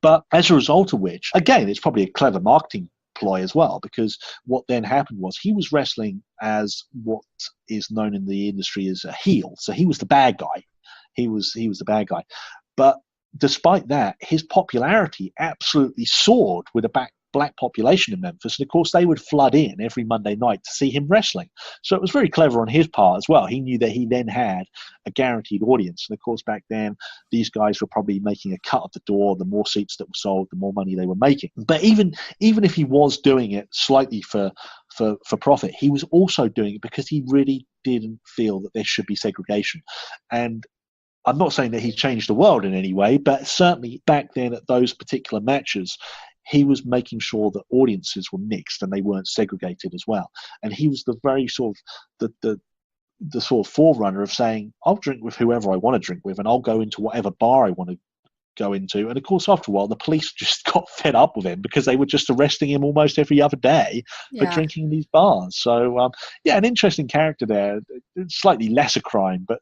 But as a result of which, again, it's probably a clever marketing ploy as well, because what then happened was he was wrestling as what is known in the industry as a heel. So he was the bad guy. He was the bad guy. But despite that, his popularity absolutely soared with a black population in Memphis, and of course they would flood in every Monday night to see him wrestling. So it was very clever on his part as well. He knew that he then had a guaranteed audience, and of course back then these guys were probably making a cut of the door. The more seats that were sold, the more money they were making. But even if he was doing it slightly for profit, he was also doing it because he really didn't feel that there should be segregation. And I'm not saying that he changed the world in any way, but certainly back then at those particular matches, he was making sure that audiences were mixed and they weren't segregated as well. And he was the very sort of the sort of forerunner of saying, I'll drink with whoever I want to drink with, and I'll go into whatever bar I want to go into. And of course, after a while, the police just got fed up with him because they were just arresting him almost every other day for drinking in these bars. So yeah, an interesting character there. Slightly lesser crime, but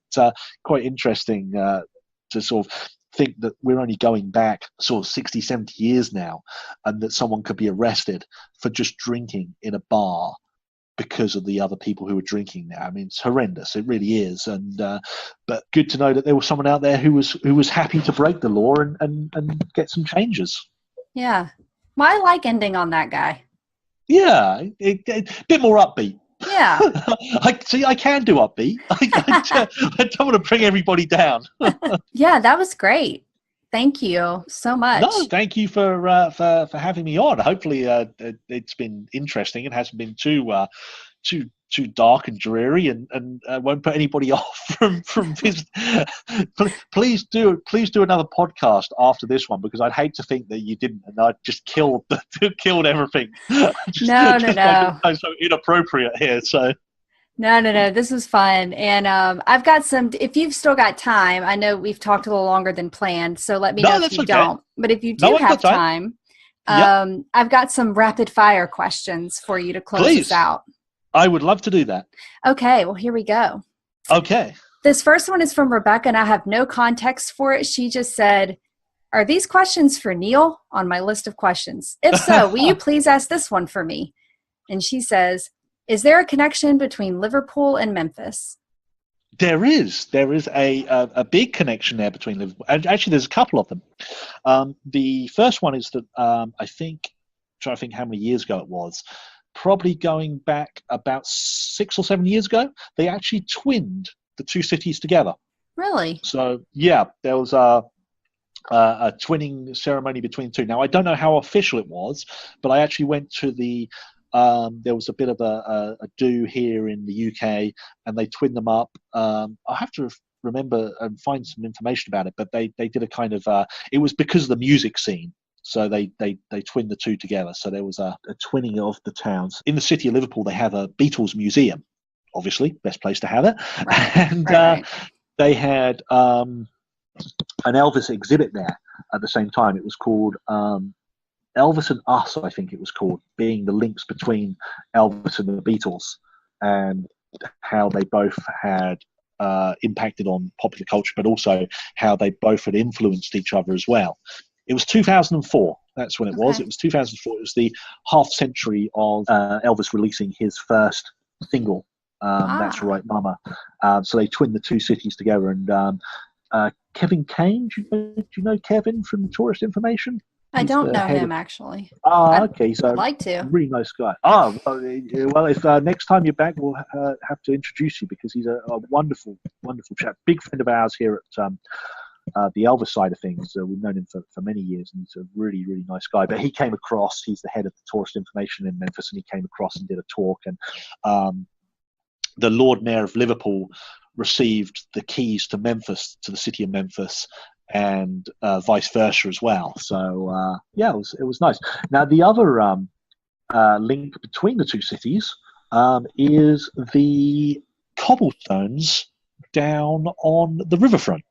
quite interesting to sort of think that we're only going back sort of 60, 70 years now, and that someone could be arrested for just drinking in a bar because of the other people who were drinking there. I mean, it's horrendous. It really is. And but good to know that there was someone out there who was happy to break the law and get some changes. Yeah. Well, I like ending on that guy. Yeah, a bit more upbeat. Yeah. I can do upbeat. I don't want to bring everybody down. Yeah, that was great. Thank you so much. No, thank you for having me on. Hopefully, it's been interesting. It hasn't been too too dark and dreary, and won't put anybody off from visit. Please do another podcast after this one, because I'd hate to think that you didn't, and I just killed everything. No. Like, it's so inappropriate here. So. No. This was fun. And I've got some, if you've still got time, I know we've talked a little longer than planned, so let me know if you don't. But if you do have time, I've got some rapid fire questions for you to close us out. I would love to do that. Okay, well, here we go. Okay. This first one is from Rebecca, and I have no context for it. She just said, "Are these questions for Neil on my list of questions? If so, will you please ask this one for me?" And she says, "Is there a connection between Liverpool and Memphis?" There is a big connection there between Liverpool. Actually, there's a couple of them. The first one is that trying to think how many years ago it was, probably going back about 6 or 7 years ago, they actually twinned the two cities together. Really? So yeah, there was a twinning ceremony between the two. Now I don't know how official it was, but I actually went to the. There was a bit of a do here in the UK, and they twinned them up. I have to remember and find some information about it, but they did a kind of it was because of the music scene, so they twinned the two together. So there was a twinning of the towns. In the city of Liverpool, they have a Beatles museum, obviously best place to have it, right. And right. They had an Elvis exhibit there at the same time. It was called Elvis and Us, I think it was called, being the links between Elvis and the Beatles, and how they both had impacted on popular culture, but also how they both had influenced each other as well. It was 2004. That's when it was. It was 2004. It was the half century of Elvis releasing his first single, That's Right, Mama. So they twinned the two cities together. And Kevin Kane, do you know Kevin from Tourist Information? I don't know him, actually. Okay. So I'd like to. Really nice guy. Well, if next time you're back, we'll have to introduce you, because he's a wonderful, wonderful chap. Big friend of ours here at the Elvis side of things. We've known him for many years, and he's a really, really nice guy. But he came across, he's the head of the Tourist Information in Memphis, and he came across and did a talk. And the Lord Mayor of Liverpool received the keys to Memphis, to the city of Memphis, and vice versa as well. So yeah, it was nice. Now the other link between the two cities is the cobblestones down on the riverfront.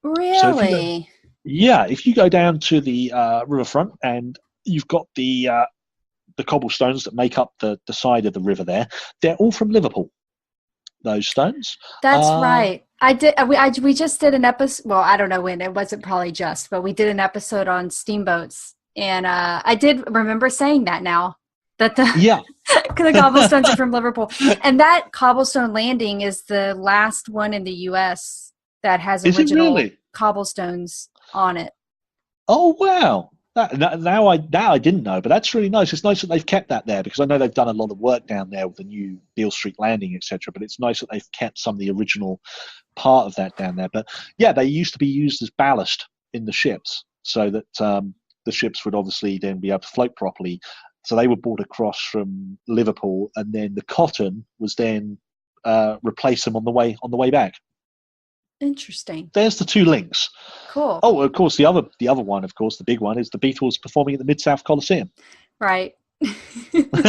Really? So if you go down to the riverfront, and you've got the cobblestones that make up the side of the river there, they're all from Liverpool, those stones. That's right. I did. We just did an episode. Well, I don't know when. It wasn't probably just, but we did an episode on steamboats, and I did remember saying that now, that the the cobblestones are from Liverpool, and that cobblestone landing is the last one in the U.S. that has original cobblestones on it. Oh wow! Now I didn't know, but that's really nice. It's nice that they've kept that there, because I know they've done a lot of work down there with the new Beale Street landing, etc. But it's nice that they've kept some of the original part of that down there. But yeah, they used to be used as ballast in the ships, so that the ships would obviously then be able to float properly. So they were brought across from Liverpool, and then the cotton was then replaced them on the way back. Interesting. There's the two links. Cool. Oh, of course, the other one, of course, the big one, is the Beatles performing at the Mid-South Coliseum. Right. They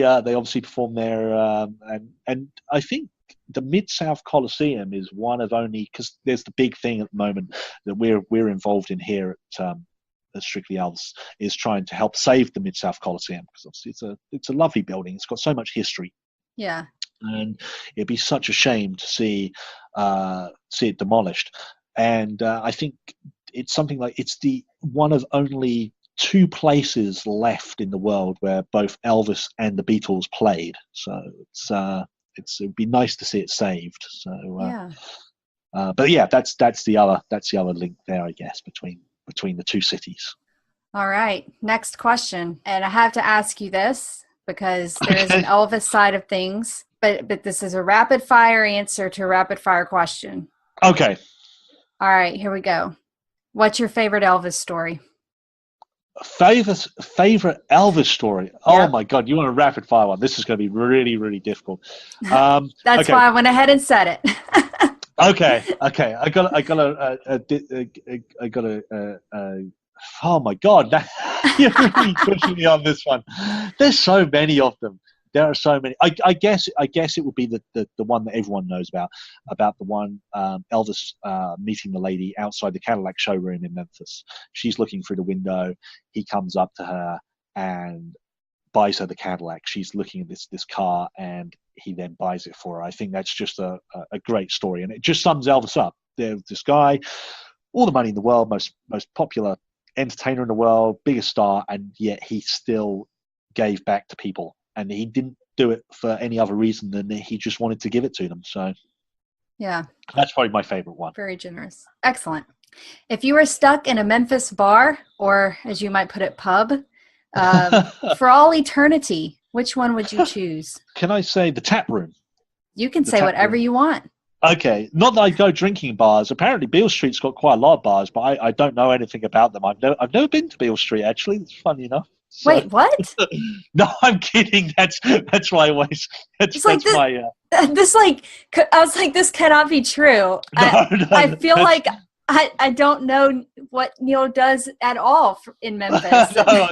obviously performed there, and I think the Mid-South Coliseum is one of only, because there's the big thing at the moment that we're involved in here at Strickly Elvis, is trying to help save the Mid-South Coliseum, because obviously it's a lovely building. It's got so much history. Yeah. And it'd be such a shame to see it demolished. And I think it's something like, it's the one of only two places left in the world where both Elvis and the Beatles played. So it'd be nice to see it saved. So but yeah, that's the other link there, I guess, between the two cities. All right, next question, and I have to ask you this because there is an Elvis side of things. But this is a rapid fire answer to a rapid fire question. Okay. All right, here we go. What's your favorite Elvis story? Favorite Elvis story. Oh Yep. my God, you want a rapid fire one? This is going to be really, really difficult. That's Okay, why I went ahead and said it. okay. I got oh my God, you're really pushing me on this one. There's so many of them. There are so many. I guess it would be the one that everyone knows about the one Elvis meeting the lady outside the Cadillac showroom in Memphis. She's looking through the window. He comes up to her and buys her the Cadillac. She's looking at this car, and he then buys it for her. I think that's just a great story, and it just sums Elvis up. There's this guy, all the money in the world, most popular entertainer in the world, biggest star, and yet he still gave back to people. And he didn't do it for any other reason than he just wanted to give it to them. So Yeah. that's probably my favorite one. Very generous. Excellent. If you were stuck in a Memphis bar, or as you might put it, pub, for all eternity, which one would you choose? Can I say the tap room? You can say whatever you want. Okay. Not that I go drinking bars. Apparently Beale Street's got quite a lot of bars, but I don't know anything about them. I've never been to Beale Street, actually. It's funny enough. So, Wait, what? No, I'm kidding. That's why I always. It's like this. I was like, this cannot be true. I feel like I don't know what Neil does at all in Memphis. No,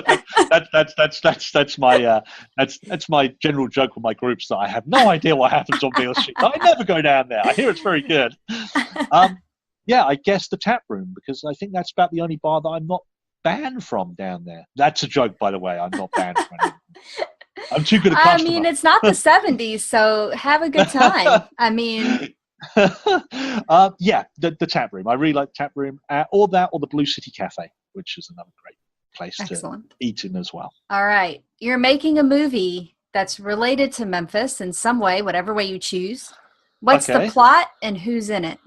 that's my general joke with my groups, that I have no idea what happens on Beale Street. I never go down there. I hear it's very good. Yeah, I guess the tap room, because I think that's about the only bar that I'm not banned from down there. That's a joke, by the way. I'm not banned from anything. I'm too good a customer. I mean, it's not the 70s, so have a good time. I mean, yeah, the tap room. I really like the tap room, or the Blue City Cafe, which is another great place to eat in as well. All right, you're making a movie that's related to Memphis in some way, whatever way you choose. What's the plot and who's in it?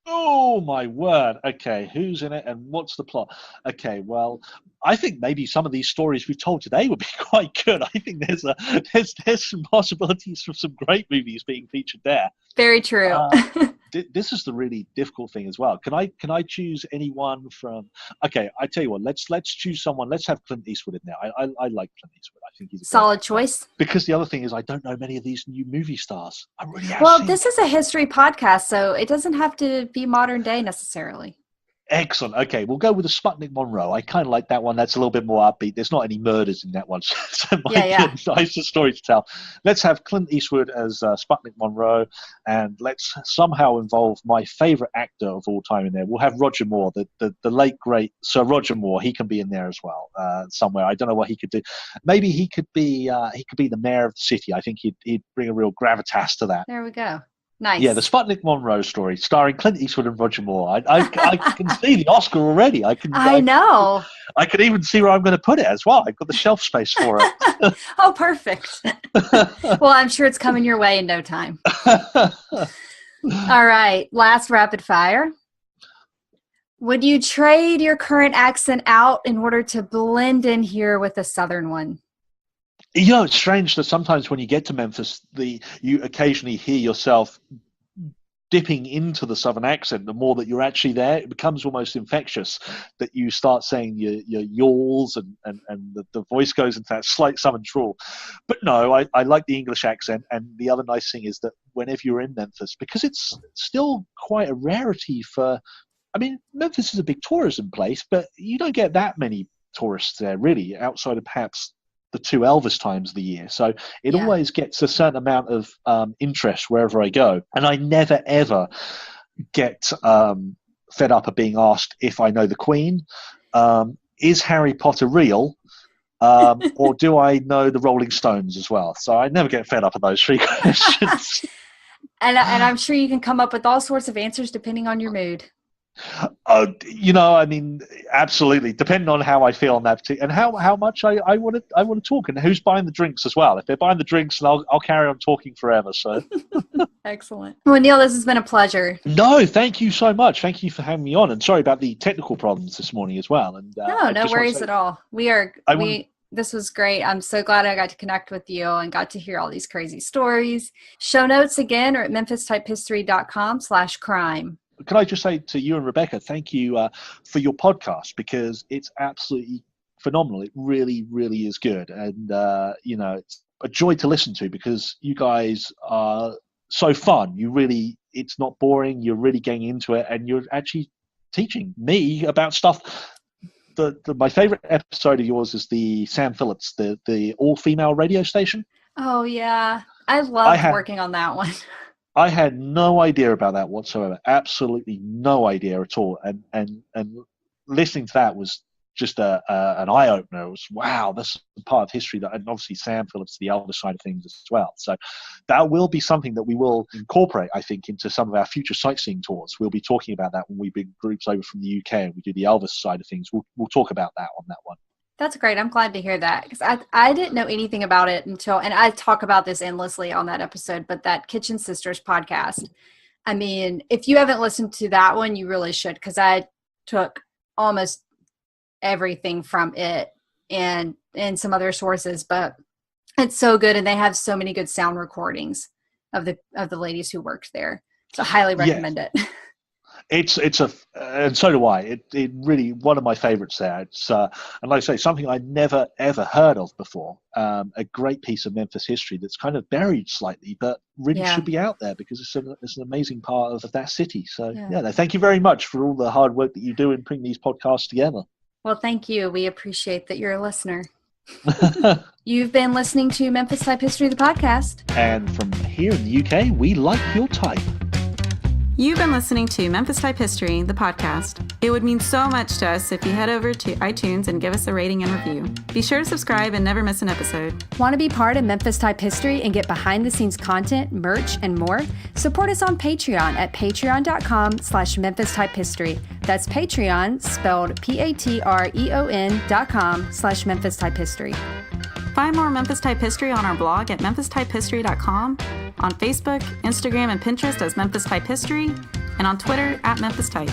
Oh my word. Okay, who's in it and what's the plot? Okay, well, I think maybe some of these stories we've told today would be quite good. I think there's some possibilities for some great movies being featured there. Very true. This is the really difficult thing as well. Can I choose anyone from? Okay, I tell you what. Let's choose someone. Let's have Clint Eastwood in there. I like Clint Eastwood. I think he's a solid choice. Because the other thing is, I don't know many of these new movie stars. I really have. Well, this is a history podcast, so it doesn't have to be modern day necessarily. Excellent. Okay, we'll go with the Sputnik Monroe. I kind of like that one. That's a little bit more upbeat. There's not any murders in that one, so it might be a nicer story to tell. Let's have Clint Eastwood as Sputnik Monroe, and let's somehow involve my favorite actor of all time in there. We'll have Roger Moore, the late great Sir Roger Moore. He can be in there as well somewhere. I don't know what he could do. Maybe he could be the mayor of the city. I think he'd bring a real gravitas to that. There we go. Nice. Yeah, the Sputnik Monroe story, starring Clint Eastwood and Roger Moore. I can see the Oscar already. I know. I could even see where I'm going to put it as well. I've got the shelf space for it. Oh, perfect. Well, I'm sure it's coming your way in no time. All right, last rapid fire. Would you trade your current accent out in order to blend in here with a Southern one? You know, it's strange that sometimes when you get to Memphis, you occasionally hear yourself dipping into the Southern accent. The more that you're actually there, it becomes almost infectious, that you start saying your yawls and the voice goes into that slight Southern drawl. But no, I like the English accent. And the other nice thing is that whenever you're in Memphis, because it's still quite a rarity Memphis is a big tourism place, but you don't get that many tourists there really, outside of perhaps the 2 Elvis times of the year. So it always gets a certain amount of interest wherever I go. And I never, ever get fed up of being asked if I know the Queen. Is Harry Potter real? Or do I know the Rolling Stones as well? So I never get fed up of those 3 questions. And I'm sure you can come up with all sorts of answers depending on your mood. Absolutely. Depending on how I feel on that particular, and how much I want to talk, and who's buying the drinks as well. If they're buying the drinks, and I'll carry on talking forever. So excellent. Well, Neil, this has been a pleasure. No, thank you so much. Thank you for having me on, and sorry about the technical problems this morning as well. And no worries at all. This was great. I'm so glad I got to connect with you and got to hear all these crazy stories. Show notes again are at memphistypehistory.com/crime. Can I just say to you and Rebecca, thank you for your podcast, because it's absolutely phenomenal. It really, really is good. And, it's a joy to listen to because you guys are so fun. It's not boring. You're really getting into it and you're actually teaching me about stuff. My favorite episode of yours is the Sam Phillips, the all-female radio station. Oh, yeah. I loved working on that one. I had no idea about that whatsoever. Absolutely no idea at all. And listening to that was just an eye-opener. It was, wow, this is a part of history and obviously Sam Phillips, the Elvis side of things as well. So that will be something that we will incorporate, I think, into some of our future sightseeing tours. We'll be talking about that when we bring groups over from the UK and we do the Elvis side of things. We'll talk about that on that one. That's great. I'm glad to hear that because I didn't know anything about it and I talk about this endlessly on that episode, but that Kitchen Sisters podcast, I mean, if you haven't listened to that one, you really should because I took almost everything from it and some other sources, but it's so good and they have so many good sound recordings of the ladies who worked there. So I highly recommend it. And so do I. It really one of my favorites there. It's and like I say, something I never ever heard of before. A great piece of Memphis history that's kind of buried slightly, but really should be out there because it's an amazing part of that city. So thank you very much for all the hard work that you do in putting these podcasts together. Well, thank you. We appreciate that you're a listener. You've been listening to Memphis Type History, the podcast. And from here in the UK, we like your type. You've been listening to Memphis Type History, the podcast. It would mean so much to us if you head over to iTunes and give us a rating and review. Be sure to subscribe and never miss an episode. Want to be part of Memphis Type History and get behind-the-scenes content, merch, and more? Support us on Patreon at patreon.com/Memphis Type History. That's Patreon, spelled patreon.com/Memphis Type History. Find more Memphis Type History on our blog at memphistypehistory.com, on Facebook, Instagram, and Pinterest as Memphis Type History, and on Twitter at Memphis Type.